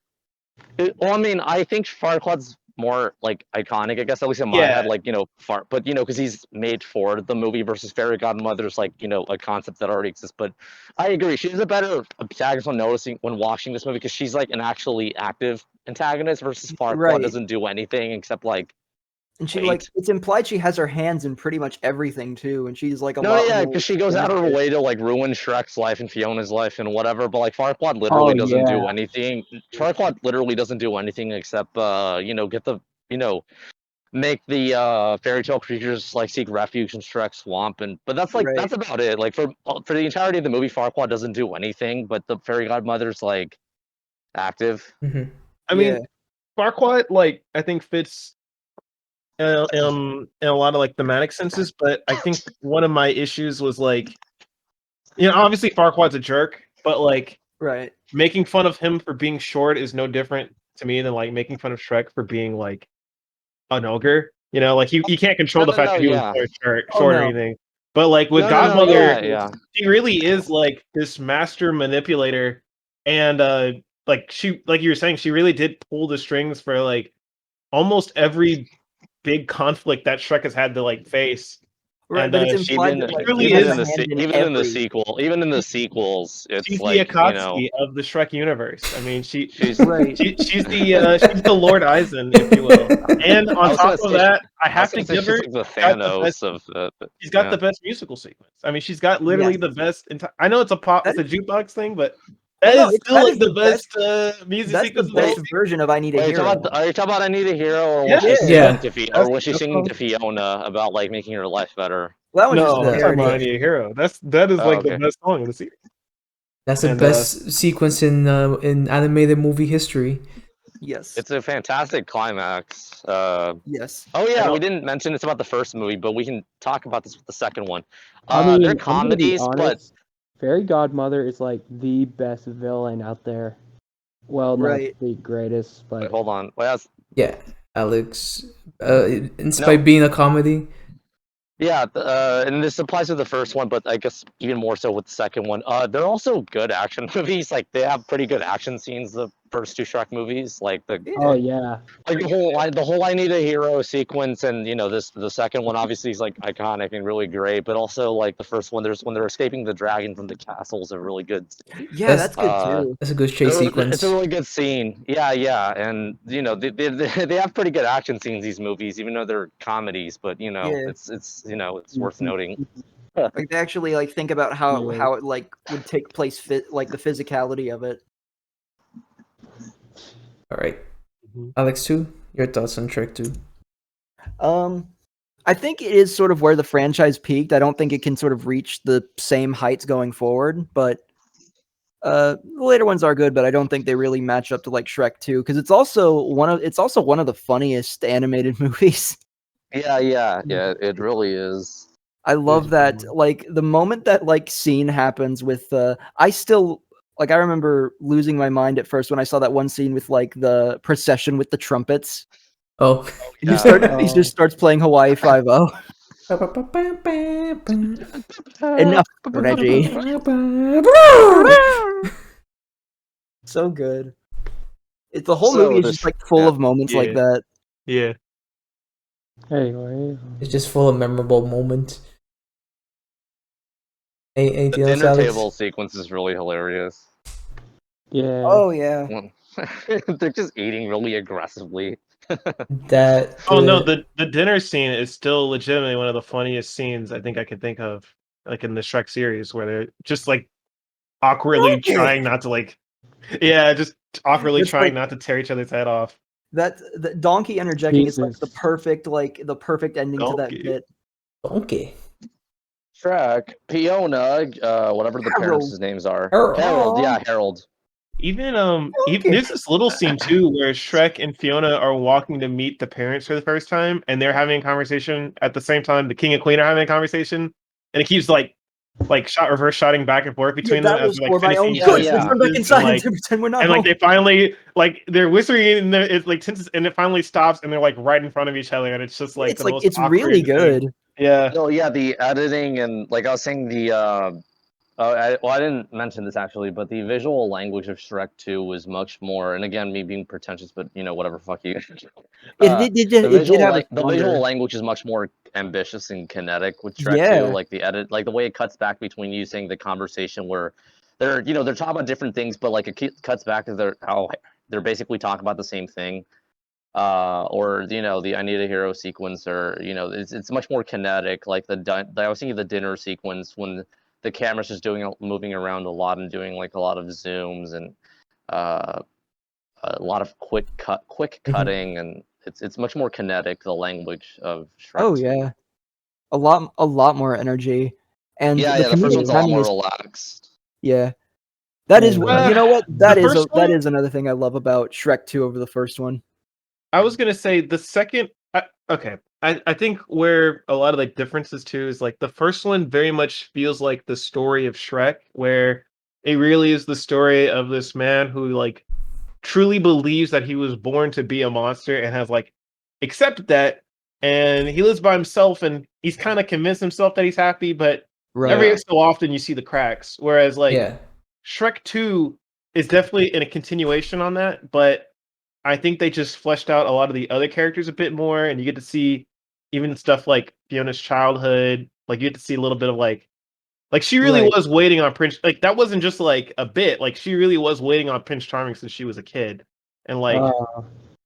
Well, I mean, I think Farquaad's more like iconic, I guess, at least in my head, like, you know, but, you know, because he's made for the movie, versus Fairy Godmother's like, you know, a concept that already exists. But I agree, she's a better antagonist when watching this movie, because she's like an actually active antagonist, versus Farquaad doesn't do anything except like. And she like, it's implied she has her hands in pretty much everything too, and she's like because she goes out of her way to like ruin Shrek's life and Fiona's life and whatever. But like Farquaad literally doesn't do anything. Farquaad literally doesn't do anything except you know, make the fairy tale creatures like seek refuge in Shrek's swamp, but that's like that's about it. Like for the entirety of the movie, Farquaad doesn't do anything, but the fairy godmother's like active. Mm-hmm. I mean, Farquaad, like, I think fits in a lot of like thematic senses, but I think one of my issues was like, you know, obviously Farquaad's a jerk, but like, making fun of him for being short is no different to me than like making fun of Shrek for being like an ogre. You know, like you can't control the fact that he was short or anything. But like with Godmother, she really is like this master manipulator, and like she, like you were saying, she really did pull the strings for like almost every big conflict that Shrek has had to like face. Right, and but it's implied that, like, even in the sequels, it's she's like, the Akatsuki, you know, of the Shrek universe. I mean, she's she's the Lord Eisen, if you will. And on top of that, I have to give her like the Thanos of the. She's got the best musical sequence. I mean, she's got literally the best. I know it's a jukebox thing, but That No, is still that like is the the best music That's the sequence of the whole best version of I Need a Wait, Hero. are you talking about I Need a Hero, or Yeah. was she Yeah. singing to Fi- or That's- was she singing that's- to Fiona about like making her life better? Well, that one's just No, a I'm talking about I parody. Need a Hero. That is Oh, like okay. the best song in the series. That's the And, best sequence in animated movie history. Yes. It's a fantastic climax. Yes. Oh yeah, And we didn't mention this about the first movie, but we can talk about this with the second one. I mean, They're I'm gonna be comedies, but honest. Fairy Godmother is like the best villain out there. Well, Right. not the greatest, wait, but hold on. Well, Yeah, Alex. Despite No. being a comedy, yeah, and this applies to the first one, but I guess even more so with the second one. They're also good action movies. Like they have pretty good action scenes. The first two Shrek movies, like oh yeah, like the whole I Need a Hero sequence, and the second one obviously is like iconic and really great, but also like the first one, when they're escaping the dragon from the castle is a really good. Yeah, That's- that's good too. that's a good chase sequence. It's a really good scene. Yeah, and they have pretty good action scenes, these movies, even though they're comedies. But Yeah. it's worth noting. Like they actually like think about how Yeah. how it like would take place, like the physicality of it. All right, Mhm. Alex, too. Your thoughts on Shrek 2? I think it is sort of where the franchise peaked. I don't think it can sort of reach the same heights going forward, but the later ones are good, but I don't think they really match up to like Shrek 2 because it's also one of the funniest animated movies. Yeah, it really is. I love that like the moment that like scene happens with I still like I remember losing my mind at first when I saw that one scene with like the procession with the trumpets. Oh. He just starts playing Hawaii 5-0. Enough, Reggie. So good. The whole So movie is this- just like full of moments like Yeah. that. Yeah. anyway. It's just full of memorable moments. The Anything else, dinner Alex? table sequence is really hilarious. Yeah. Oh yeah. They're just eating really aggressively. That. Oh no, the dinner scene is still legitimately one of the funniest scenes I think I could think of, like in the Shrek series, where they're just like awkwardly Okay. trying not to just awkwardly It's trying like- not to tear each other's head off. That the donkey interjecting is like Jesus. the perfect ending to that Donkey. bit. Okay. Shrek, Fiona, whatever the Harold. parents' names are. Harold. Yeah, Harold. Even there's this little scene too where Shrek and Fiona are walking to meet the parents for the first time, and they're having a conversation at the same time. The king and queen are having a conversation, and it keeps reverse shotting back and forth between them that as was they're, for my own finishing good. Yeah, Let's yeah. run back sentences inside and, and pretend we're not and home. they finally they're whispering and it's like tenses, and it finally stops and they're like right in front of each other, and it's just like the most it's awkward really thing. good. Yeah. No, yeah, the editing and like I was saying I didn't mention this actually, but the visual language of Shrek 2 was much more, and again, me being pretentious, but whatever, fuck you. It did have The visual language is much more ambitious and kinetic with Shrek 2. Yeah. Like the edit, like the way it cuts back between you saying the conversation where they're talking about different things, but like it cuts back to how they're basically talking about the same thing. Or the I Need a Hero sequence, or it's much more kinetic. Like I was thinking the dinner sequence when the camera's just moving around a lot and doing like a lot of zooms and a lot of quick cutting, and it's much more kinetic, the language of Shrek. Oh 2. yeah. A lot more energy. And The first comedic one's a lot timing more is relaxed. yeah. That is Well, you know what? the That is first one- another thing I love about Shrek 2 over the first one. I was gonna say the second. Okay, I think where a lot of like differences too is like the first one very much feels like the story of Shrek, where it really is the story of this man who like truly believes that he was born to be a monster and has like accepted that, and he lives by himself and he's kind of convinced himself that he's happy, but every so often you see the cracks. Whereas like Yeah. Shrek 2 is definitely in a continuation on that, but I think they just fleshed out a lot of the other characters a bit more, and you get to see even stuff like Fiona's childhood. Like you get to see a little bit of like she really Right. was waiting on Prince. Like that wasn't just like a bit. Like she really was waiting on Prince Charming since she was a kid, and like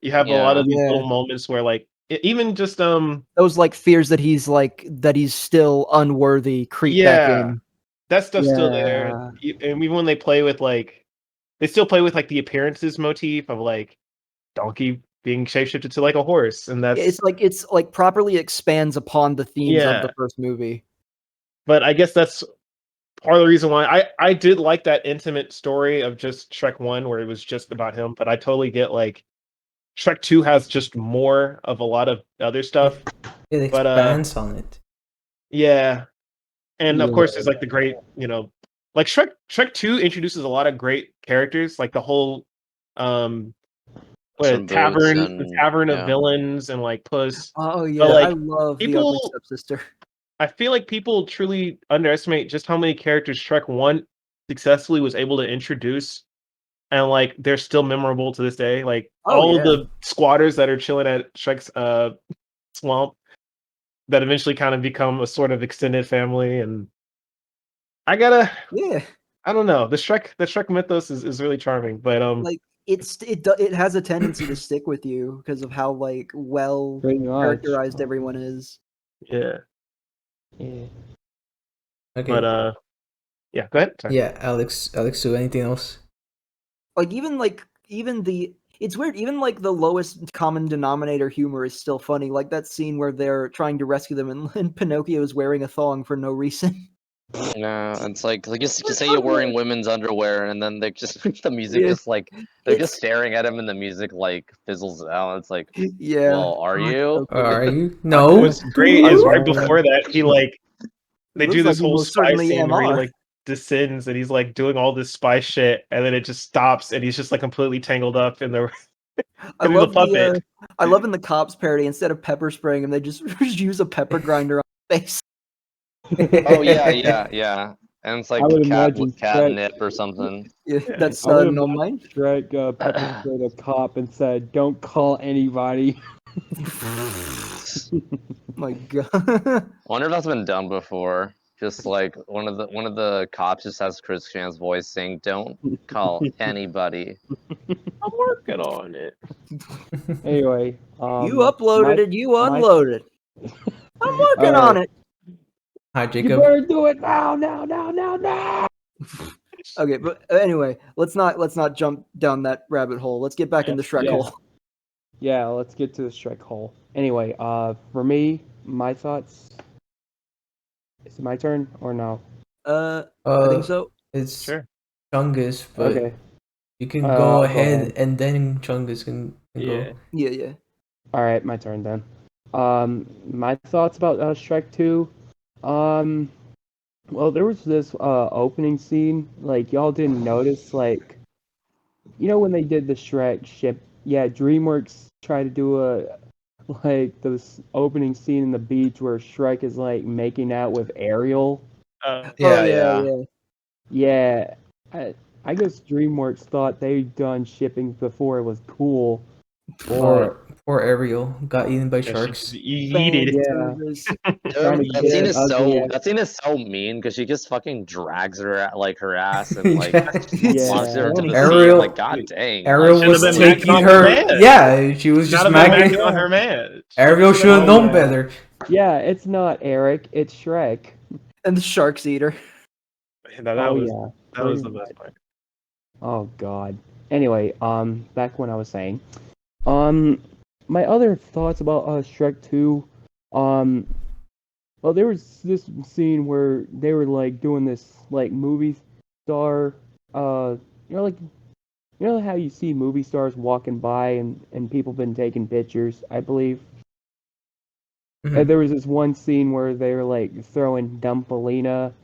you have a lot of these Yeah. little moments where like even just Those like fears that he's still unworthy creep back in. that stuff's still there. And even when they play with like they still play with like the appearances motif of like donkey being shapeshifted to like a horse, and that's it's like properly expands upon the themes of the first movie. But I guess that's part of the reason why I did like that intimate story of just Shrek 1 where it was just about him, but I totally get like Shrek 2 has just more of a lot of other stuff. It expands on it. Yeah. And of course there's like the great, like Shrek 2 introduces a lot of great characters, like the whole tavern of villains and like Puss. Oh yeah, but, like, I love the ugly stepsister. I feel like people truly underestimate just how many characters Shrek 1 successfully was able to introduce, and like they're still memorable to this day. Like all of the squatters that are chilling at Shrek's swamp that eventually kind of become a sort of extended family, and I don't know. The Shrek mythos is really charming, but like it has a tendency to stick with you because of how like well characterized everyone is. Yeah. Yeah. Okay. But yeah, go ahead. Sorry. Yeah, Alex, so anything else? Like it's weird, even like the lowest common denominator humor is still funny. Like that scene where they're trying to rescue them and Pinocchio is wearing a thong for no reason. Yeah, it's like just say you're wearing women's underwear and then they just the music just like they're just staring at him and the music like fizzles out. It's like, well, are you? Are you? No. What's great is right before that he like they do this whole spy scene where he like descends and he's like doing all this spy shit and then it just stops and he's just like completely tangled up in the I love I love in the Cops parody, instead of pepper spraying him, they just use a pepper grinder on his face. Oh yeah. And it's like catnip or something. Yeah, that's no mine. Shrek pepper sprayed a cop and said, "Don't call anybody." My God. I wonder if that's been done before. Just like one of the cops just has Chris Chan's voice saying, "Don't call anybody." I'm working on it. Anyway, you uploaded it, you unloaded. I'm working on it. Hi, Jacob. You better do it now. Okay, but anyway, let's not jump down that rabbit hole. Let's get back in the Shrek hole. Yeah, let's get to the Shrek hole. Anyway, for me, my thoughts. Is it my turn or no? I think so. It's Chungus, but okay. You can go ahead and then Chungus can go. Yeah. All right, my turn then. My thoughts about Shrek 2. Well, there was this opening scene, like y'all didn't notice, like, when they did the Shrek ship. Yeah, DreamWorks tried to do this opening scene in the beach where Shrek is like making out with Ariel. Yeah. I guess DreamWorks thought they'd done shipping before it was cool. Poor Ariel got eaten by sharks. That scene is so mean because she just fucking drags her ass and like launches her into the sea. Like, god dang. Ariel was taking her. Yeah, she was just macking on her man. Ariel should have known better. Yeah, it's not Eric, it's Shrek. And the sharks eater. That was the best part. Oh god. Anyway, back when I was saying, my other thoughts about Shrek 2, well, there was this scene where they were like doing this like movie star, you know how you see movie stars walking by and people been taking pictures, I believe. Mm-hmm. And there was this one scene where they were like throwing Dumpelina.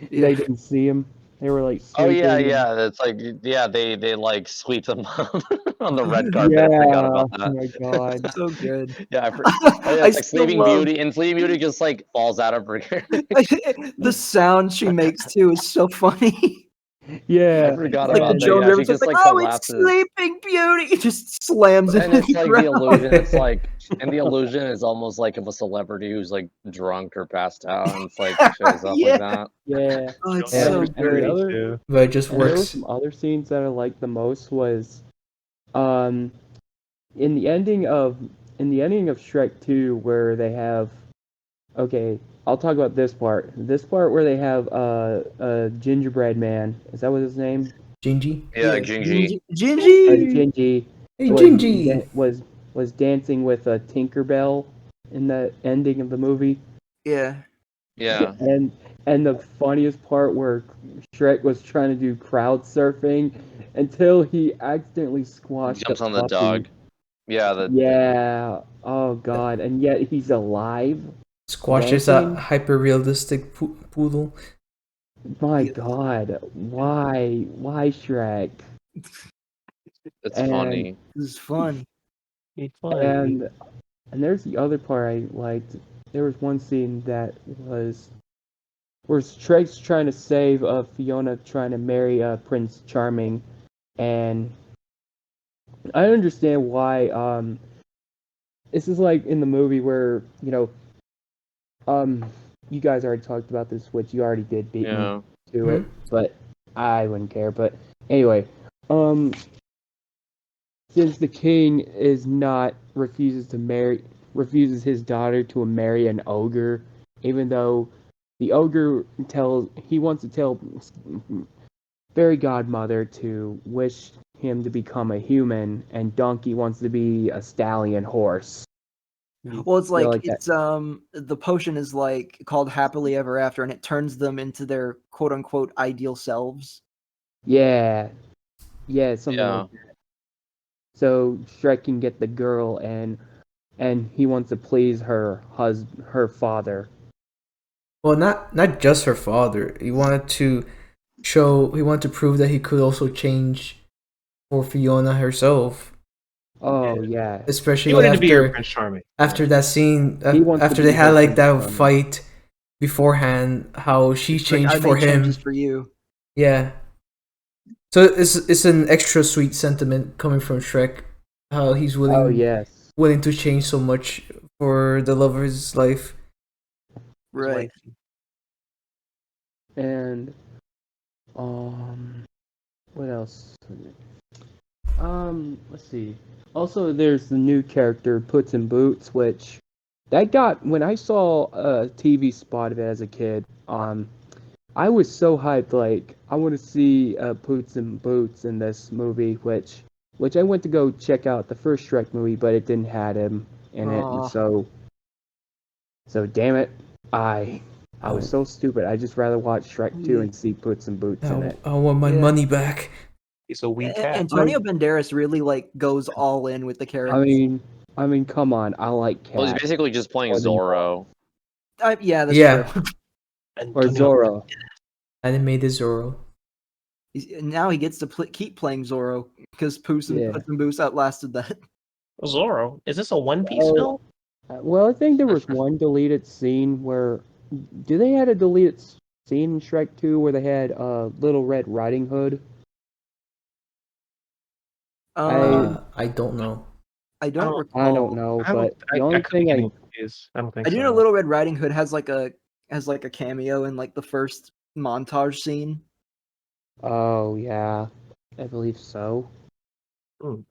They didn't see him. They were like sweeping. It's like they like sweep them up on the red carpet. I forgot about that. Oh my god. So good. It's like Sleeping Beauty, and Sleeping Beauty just like falls out of her hair. The sound she makes too is so funny. Yeah. I forgot like about the Joan that. Rivers just like, collapses. It's Sleeping Beauty. It just slams and into it's like ground. the illusion. It's like, and the illusion is almost like of a celebrity who's like drunk or passed out, and it's like shows up like that. Yeah. Oh, it's so good. But it just works. There were some other scenes that I liked the most was, in the ending of Shrek 2 where they have, okay, I'll talk about this part. This part where they have a gingerbread man. Is that what his name? Gingy. Yeah, Gingy. Gingy. Gingy Hey, was Gingy. was dancing with a Tinkerbell in the ending of the movie. Yeah. Yeah. And the funniest part where Shrek was trying to do crowd surfing until he accidentally squashed Jumps a on the puppy. dog. Yeah, Yeah. Oh god. And yet he's alive. Squashes dancing? a hyper realistic poodle. My Yeah. god. Why? Why Shrek? it's And- funny. This is fun. It's funny. And there's the other part I liked. There was one scene that was where Shrek's trying to save Fiona trying to marry Prince Charming, and I understand why. This is like in the movie where you guys already talked about this, which you already did beat Yeah. me to it, but I wouldn't care. But anyway, since the king is not refuses his daughter to marry an ogre, even though the ogre wants to tell fairy godmother to wish him to become a human, and Donkey wants to be a stallion horse. Well, it's like that. it's the potion is like called Happily Ever After, and it turns them into their quote unquote ideal selves. Yeah, something Yeah. like that. So Shrek can get the girl, and he wants to please her father. Well, not just her father. He wanted to prove that he could also change for Fiona herself. Oh yeah. He Especially wanted to be your after Prince Charming. that scene, He wants after to they be had her like that Prince Charming. fight beforehand, how she It's like, changed I for made him. changes for you. Yeah. So it's an extra sweet sentiment coming from Shrek, how he's Oh yes. willing to change so much for the love of his life. Right. And what else? Let's see. Also, there's the new character Puss in Boots, which that got when I saw a TV spot of it as a kid. I was so hyped. Like, I want to see Puss in Boots in this movie, which I went to go check out the first Shrek movie, but it didn't have him in it, and Aw. so damn it, I was so stupid. I just rather watch Shrek 2 and see Puss in Boots in it. I want my Yeah. money back. He's a weak cat. Antonio Banderas really like goes all in with the character. I mean, come on. I like cats. Well, he's basically just playing More than Zorro. Yeah, that's Yeah. true. Or Zorro. Animated Zorro. Now he gets to keep playing Zorro because Puss and Boots outlasted that. Zorro. Is this a One Piece film? Well, I think there was one deleted scene where. Do they had a deleted scene in Shrek 2 where they had Little Red Riding Hood? I don't know. I don't recall. I don't know, but the only thing I don't think I do so. know Little Red Riding Hood has like a cameo in like the first montage scene. Oh yeah, I believe so. Hmm.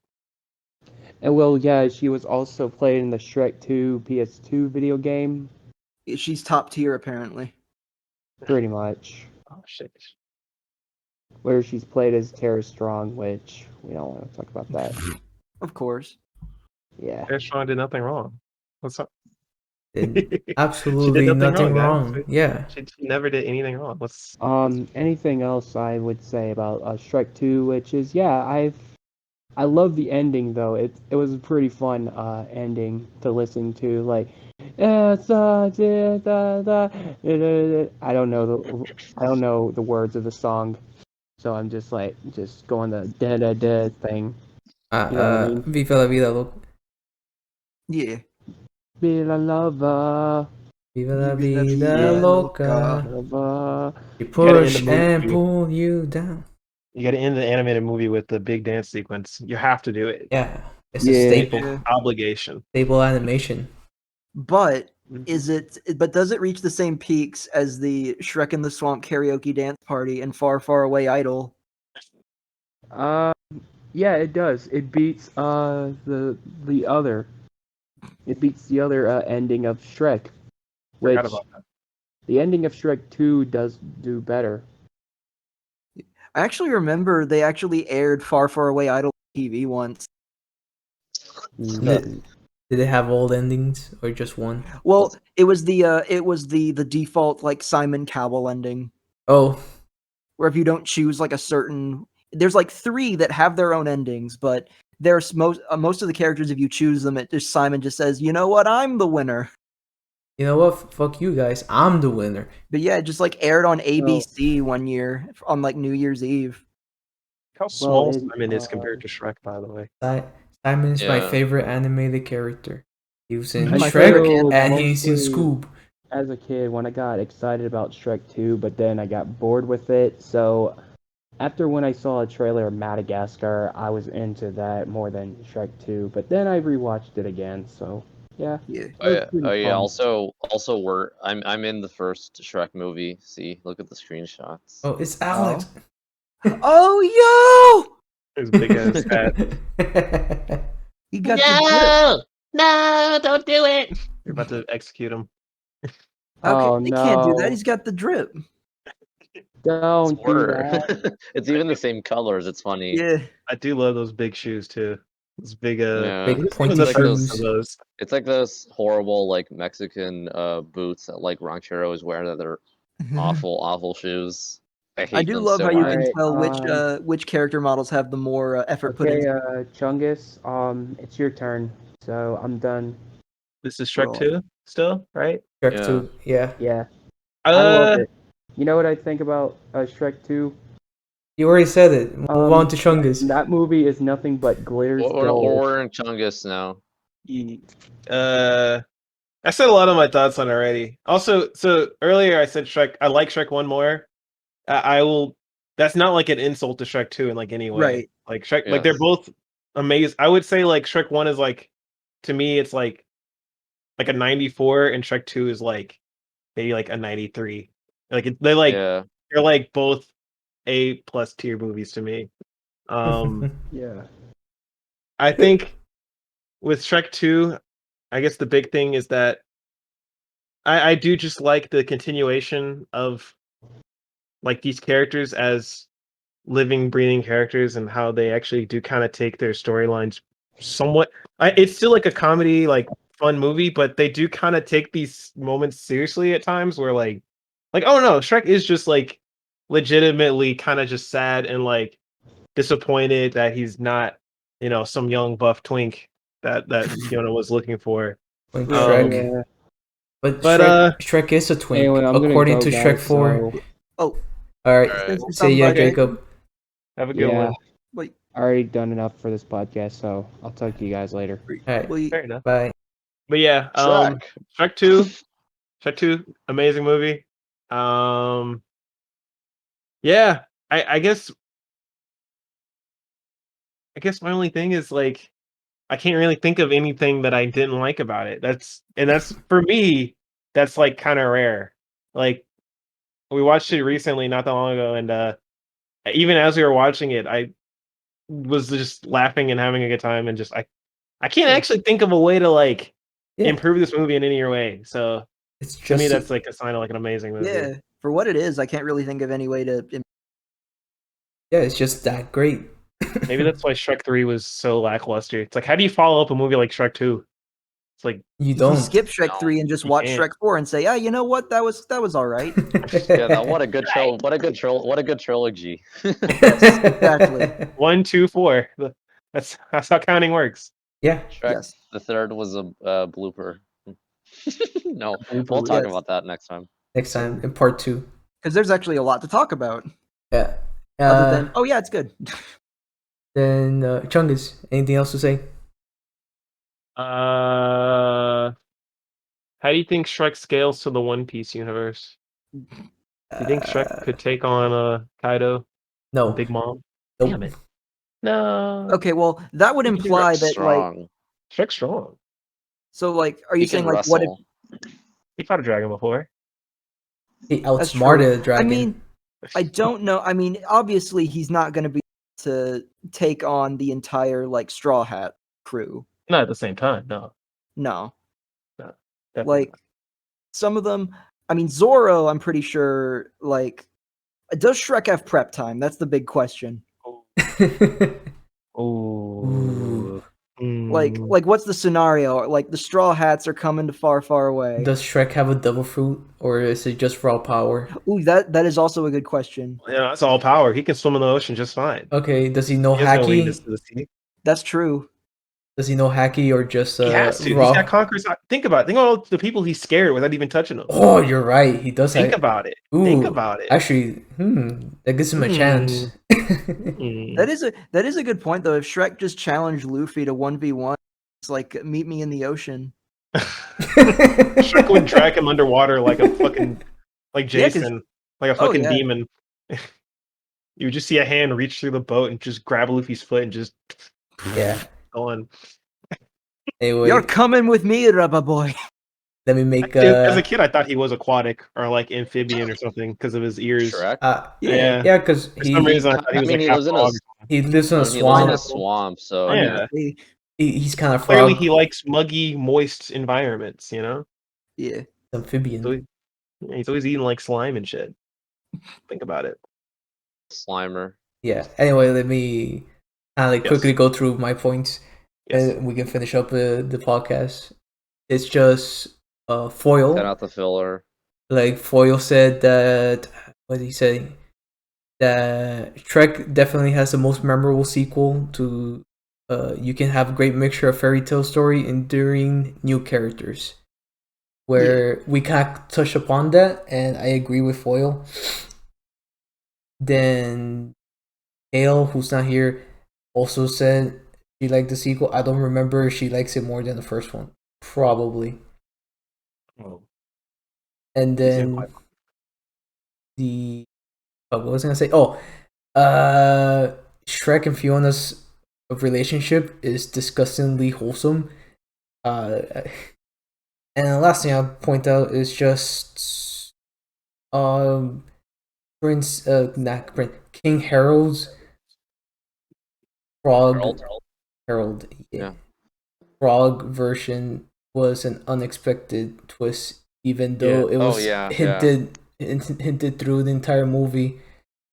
And well, yeah, she was also played in the Shrek 2 PS2 video game. She's top tier apparently. Pretty much. Oh shit. Where she's played as Tara Strong, which we don't want to talk about that. Of course. Yeah. Tara Strong did nothing wrong. What's up? Did absolutely nothing wrong. guys. Yeah. She never did anything wrong. What's Anything else I would say about Shrek 2, which is I love the ending though. It was a pretty fun ending to listen to. Like, I don't know the words of the song, so I'm just going the da da da thing. You know what I mean? Viva la vida, loca. Yeah. Viva la lava, Viva la Viva la vida vida loca. lava. You gotta end push the movie. and pull you down. You got to end the animated movie with the big dance sequence. You have to do it. Yeah. It's a staple. Yeah. Obligation. Staple animation. But does it reach the same peaks as the Shrek in the Swamp karaoke dance party and Far Far Away Idol? Yeah, it does. It beats the other. It beats the other ending of Shrek, which Forgot about that. the ending of Shrek 2 does do better. I actually remember they actually aired Far, Far Away Idol TV once. Did it have all endings or just one? Well, it was the default like Simon Cowell ending, Oh, where if you don't choose like a certain, there's like 3 that have their own endings, but there's most of the characters, if you choose them, it just Simon just says, you know what, I'm the winner. you know what? Fuck you guys. I'm the winner. But yeah, it just like aired on ABC one year on like New Year's Eve. How small it, Simon is compared to Shrek, by the way. Simon's my Yeah. favorite animated character. He was in My Shrek favorite and he's in mostly- Scoob. As a kid, when I got excited about Shrek 2, but then I got bored with it, so after when I saw a trailer of Madagascar, I was into that more than Shrek 2, but then I rewatched it again, so yeah. Yeah. it Oh was yeah. pretty Oh yeah. fun. Also, I'm in the first Shrek movie. See, look at the screenshots. Oh, it's Alex. Oh His big ass hat. yo! He got the drip. No, don't do it. You're about to execute him. Oh, They can't do that. no. He's got the drip. Don't do Swear. that. It's even the same colors. It's funny. Yeah. I do love those big shoes too. Those big Yeah. Big what is pointy even the purpose shoes. of those? It's like those horrible like Mexican boots that like Ranchero is wearing that they're awful shoes. I hate I do them love so how you much. can Alright, tell which character models have the more effort put Okay, in. Chungus, it's your turn, so I'm done. This is Shrek Roll. 2 still, right? Shrek Yeah. 2, yeah. Yeah, I love Uh it. You know what I think about Shrek 2? You already said it. Move on to Chungus. That movie is nothing but glitters gold. We're in Chungus now. I said a lot of my thoughts on it already. Also, so earlier I said Shrek. I like Shrek 1 more. I will. That's not like an insult to Shrek 2 in like any way. Right. Like Shrek, like they're Yes. both amazing. I would say like Shrek 1 is like, to me, it's like a 94, and Shrek 2 is like maybe like a 93. Like they're like Yeah. they're like both A+ tier movies to me. Yeah. I think with Shrek 2, I guess the big thing is that I do just like the continuation of like these characters as living, breathing characters, and how they actually do kind of take their storylines somewhat. It's still like a comedy, like fun movie, but they do kind of take these moments seriously at times. Where like oh no, Shrek is just like legitimately kind of just sad and like disappointed that he's not, some young buff twink that Fiona was looking for. Like Yeah. Shrek. Yeah. But But, Shrek is a twink, Anyway, I'm gonna according go, to Shrek guys, 4. so Oh, Alright, Alright. say yeah, Okay. Jacob. have a good yeah, one. wait. I already done enough for this podcast, so I'll talk to you guys later. Alright, Wait. Fair enough. bye. But yeah, Shrek. Shrek 2, amazing movie. Yeah, I guess my only thing is like I can't really think of anything that I didn't like about it. That's for me, that's like kind of rare. Like we watched it recently, not that long ago, and even as we were watching it, I was just laughing and having a good time, and just I can't actually think of a way to like Yeah, improve this movie in any way. So it's to me, just that's like a sign of like an amazing movie. Yeah. For what it is, I can't really think of any way to. yeah, it's just that great. Maybe that's why Shrek 3 was so lackluster. It's like, how do you follow up a movie like Shrek 2? It's like, You You don't. can skip Shrek No, 3 and just you watch can't. Shrek 4 and say, yeah, you know what, that was all right. Yeah, what a good trilogy. exactly. 1, 2, 4. That's how counting works. Yeah. Shrek. Yes. The third was a blooper. No, Blooper, we'll talk yes. about that next time. Next time in part 2. Because there's actually a lot to talk about. Yeah. Other than, oh yeah, it's good. Then Chungus, anything else to say? How do you think Shrek scales to the One Piece universe? Do you think Shrek could take on Kaido, No. Big Mom? Nope. Damn it. No. Okay, well, that would imply Shrek's that, like, strong. Shrek's strong. so, like, are you He saying, can like, what if, wrestle. He fought a dragon before. He That's true. outsmarted a dragon. I mean, I don't know. I mean, obviously, he's not going to be able to take on the entire, like, Straw Hat crew. Not at the same time, no. No. Definitely Like, some of them, I mean, Zoro, I'm pretty sure, like, Does Shrek have prep time? That's the big question. Oh. Like what's the scenario? Like the straw hats are coming to far, far away. Does Shrek have a devil fruit, or is it just raw power? Ooh, that is also a good question. Yeah, that's all power. He can swim in the ocean just fine. Okay, does he know He has no weakness hacky? to the sea. That's true. Does he know hacky or just He has to. He's raw? got conquerors. Think about it. Think about all the people he's scared without even touching them. Oh, you're right. He does Think have. about it. Ooh, Think about it. Actually, that gives him a chance. That is a good point though. If Shrek just challenged Luffy to 1v1, it's like meet me in the ocean. Shrek would drag him underwater like a fucking Jason, like a fucking demon. You would just see a hand reach through the boat and just grab Luffy's foot and just gone. Anyway, you're coming with me, Rubber Boy. Let me make. As a kid, I thought he was aquatic or like amphibian or something because of his ears. Shrek? Yeah, because for some reason I thought he was he half lives in dog. he lives in a He lives in a swamp. swamp, so Yeah. He's kind of Clearly, frog. he likes muggy, moist environments. You know. Yeah. Amphibian. So he's always eating like slime and shit. Think about it. Slimer. Yeah. Anyway, let me quickly go through my points, and we can finish up the podcast. It's just Foil. Cut out the filler. Like Foil said that. What did he say? That Shrek definitely has the most memorable sequel to. You can have a great mixture of fairy tale story, enduring new characters. Where we kind of touch upon that, and I agree with Foil. Then Hale, who's not here, also said she liked the sequel. I don't remember if she likes it more than the first one. Probably. Oh. And then what was I gonna say? Shrek and Fiona's relationship is disgustingly wholesome. And the last thing I'll point out is just King Harold's frog Harold, frog version was an unexpected twist, even though it was hinted through the entire movie.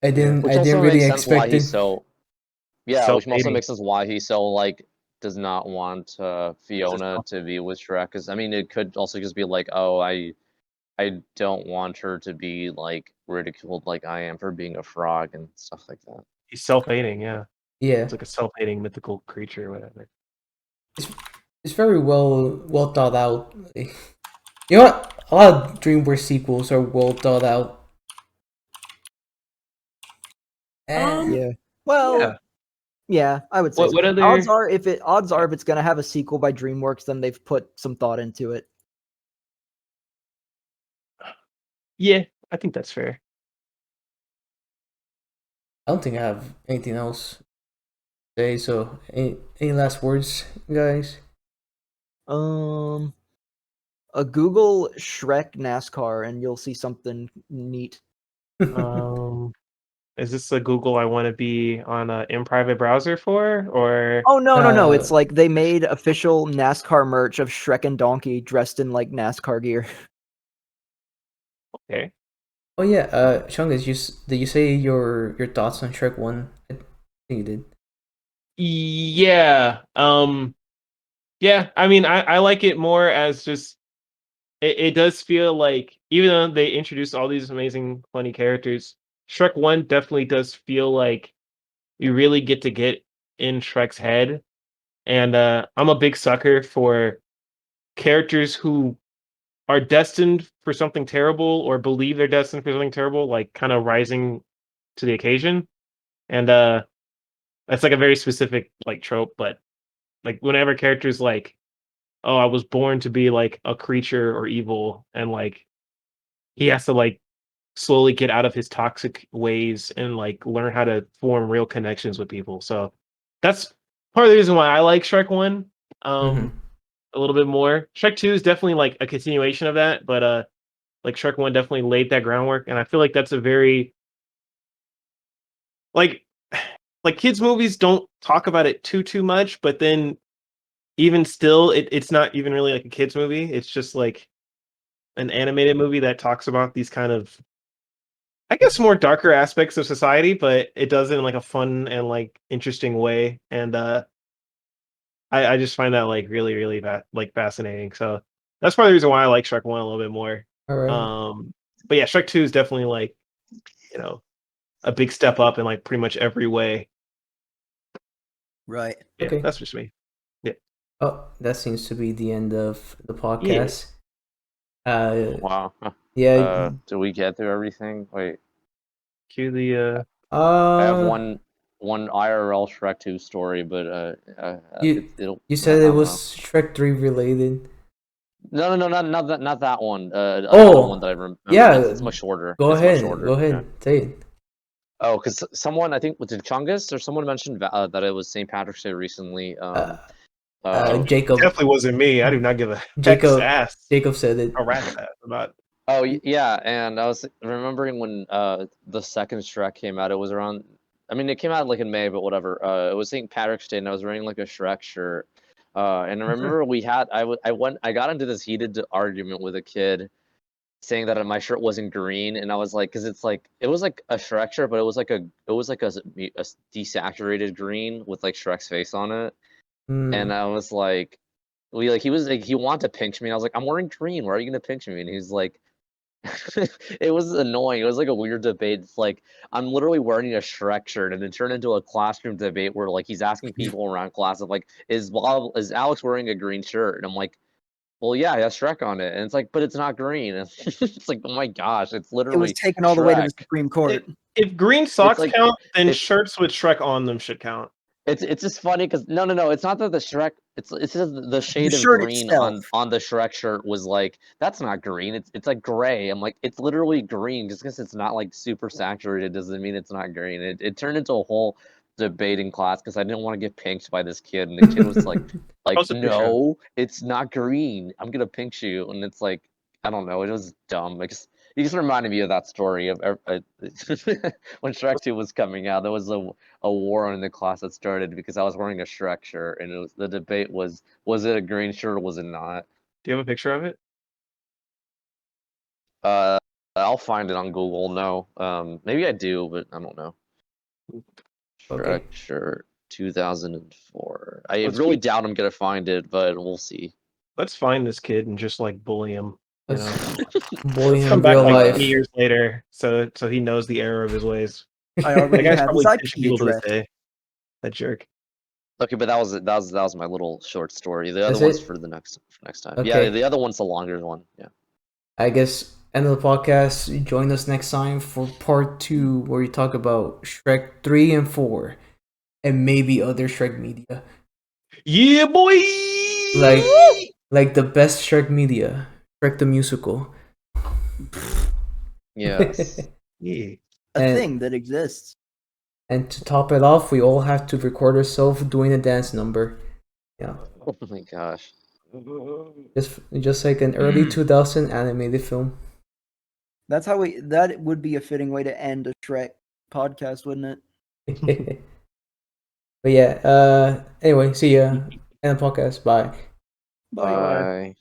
I didn't really expect it. Which also makes sense why he's so like does not want Fiona to be with Shrek. Because I mean, it could also just be like, oh, I don't want her to be like ridiculed like I am for being a frog and stuff like that. He's self-hating, yeah. Yeah. It's like a self-hating mythical creature or whatever. It's very well thought out. You know what? A lot of DreamWorks sequels are well thought out. Yeah. Well. Yeah, I would say. What other... Odds are if it's gonna have a sequel by DreamWorks, then they've put some thought into it. Yeah, I think that's fair. I don't think I have anything else to say. So, any last words, guys? A Google Shrek NASCAR and you'll see something neat. Is this a Google I want to be on a in private browser for, or? Oh no! It's like they made official NASCAR merch of Shrek and Donkey dressed in like NASCAR gear. Okay. Oh yeah, Chungus, did you say your thoughts on Shrek 1? I think you did. Yeah. Yeah. I mean, I like it more as just. It does feel like, even though they introduced all these amazing, funny characters, Shrek 1 definitely does feel like you really get to get in Shrek's head. And I'm a big sucker for characters who are destined for something terrible or believe they're destined for something terrible, like kind of rising to the occasion. And that's like a very specific like trope, but like whenever characters like, oh, I was born to be like a creature or evil, and like he has to like slowly get out of his toxic ways and like learn how to form real connections with people. So that's part of the reason why I like Shrek 1 a little bit more. Shrek 2 is definitely like a continuation of that, but like Shrek 1 definitely laid that groundwork, and I feel like that's a very like kids movies don't talk about it too much, but then even still it's not even really like a kids movie. It's just like an animated movie that talks about these kind of I guess more darker aspects of society, but it does it in like a fun and like interesting way. And I just find that like really, really fascinating. So that's part of the reason why I like Shrek 1 a little bit more. All right. But yeah, Shrek 2 is definitely like, a big step up in like pretty much every way. Right. Yeah, Okay. that's just me. Yeah. Oh, that seems to be the end of the Yeah. podcast. Wow. Yeah. Did we get through everything? Wait, Cue the I have one IRL Shrek 2 story, but you said I it don't was know. Shrek 3 related. No, not that one. Another one that I remember. yeah. It's much shorter. Go It's ahead. much shorter. Go ahead. Yeah. Say it. Oh, because someone, I think, was it Chungus or someone mentioned that it was St. Patrick's Day recently. Jacob. definitely wasn't me. I do not give a Jacob. ass. Jacob said it. A rat's ass about. Oh yeah, and I was remembering when the second Shrek came out. It was around. I mean, it came out like in May, but whatever. It was St. Patrick's Day, and I was wearing like a Shrek shirt. And I remember I got into this heated argument with a kid, saying that my shirt wasn't green, and I was like, because it was like a Shrek shirt, but it was like a desaturated green with like Shrek's face on it, and I was like, he wanted to pinch me, and I was like, I'm wearing green. Why are you gonna pinch me? And he's like. It was annoying. It was like a weird debate. It's like I'm literally wearing a Shrek shirt, and it turned into a classroom debate where like he's asking people around class of like, is Alex wearing a green shirt? And I'm like, well, yeah, it has Shrek on it. And it's like, but it's not green. And it's like, oh my gosh, it's It was literally taken all the way to the Shrek. Supreme Court. If green socks like- count, then it's- shirts with Shrek on them should count. It's just funny because no, it's not that the Shrek. It's just the shade of shirt green itself. on the Shrek shirt was like, that's not green. It's like gray. I'm like, it's literally green. Just because it's not like super saturated doesn't mean it's not green. It turned into a whole debate in class because I didn't want to get pinked by this kid, and the kid was like, Post a picture. no, it's not green. I'm gonna pinch you, and it's like, I don't know. It was dumb. You just reminded me of that story of when Shrek 2 was coming out. There was a war in the class that started because I was wearing a Shrek shirt, and the debate was it a green shirt or was it not? Do you have a picture of it? I'll find it on Google. No, maybe I do, but I don't know. Okay. Shrek shirt 2004. I Let's really keep- doubt I'm gonna find it, but we'll see. Let's find this kid and just like bully him. You know? Bully him Come in back real like life. 20 years later, so he knows the error of his ways. I That already guy's have probably his pinching IP people to this address. day. That jerk. Okay, but that was my little short story. The other That's one's it? for the next time. Okay. Yeah, the other one's the longer one. Yeah. I guess end of the podcast. Join us next time for part 2, where we talk about Shrek 3 and 4, and maybe other Shrek media, Yeah, boy. like the best Shrek media, Shrek the musical. Yes. Yeah. A thing that exists. And to top it off, we all have to record ourselves doing a dance number. Yeah, Oh my gosh. just like an early 2000 animated film. That's how that would be a fitting way to end a Shrek podcast, wouldn't it? But yeah, anyway, see ya. End the podcast. Bye. Bye. Bye.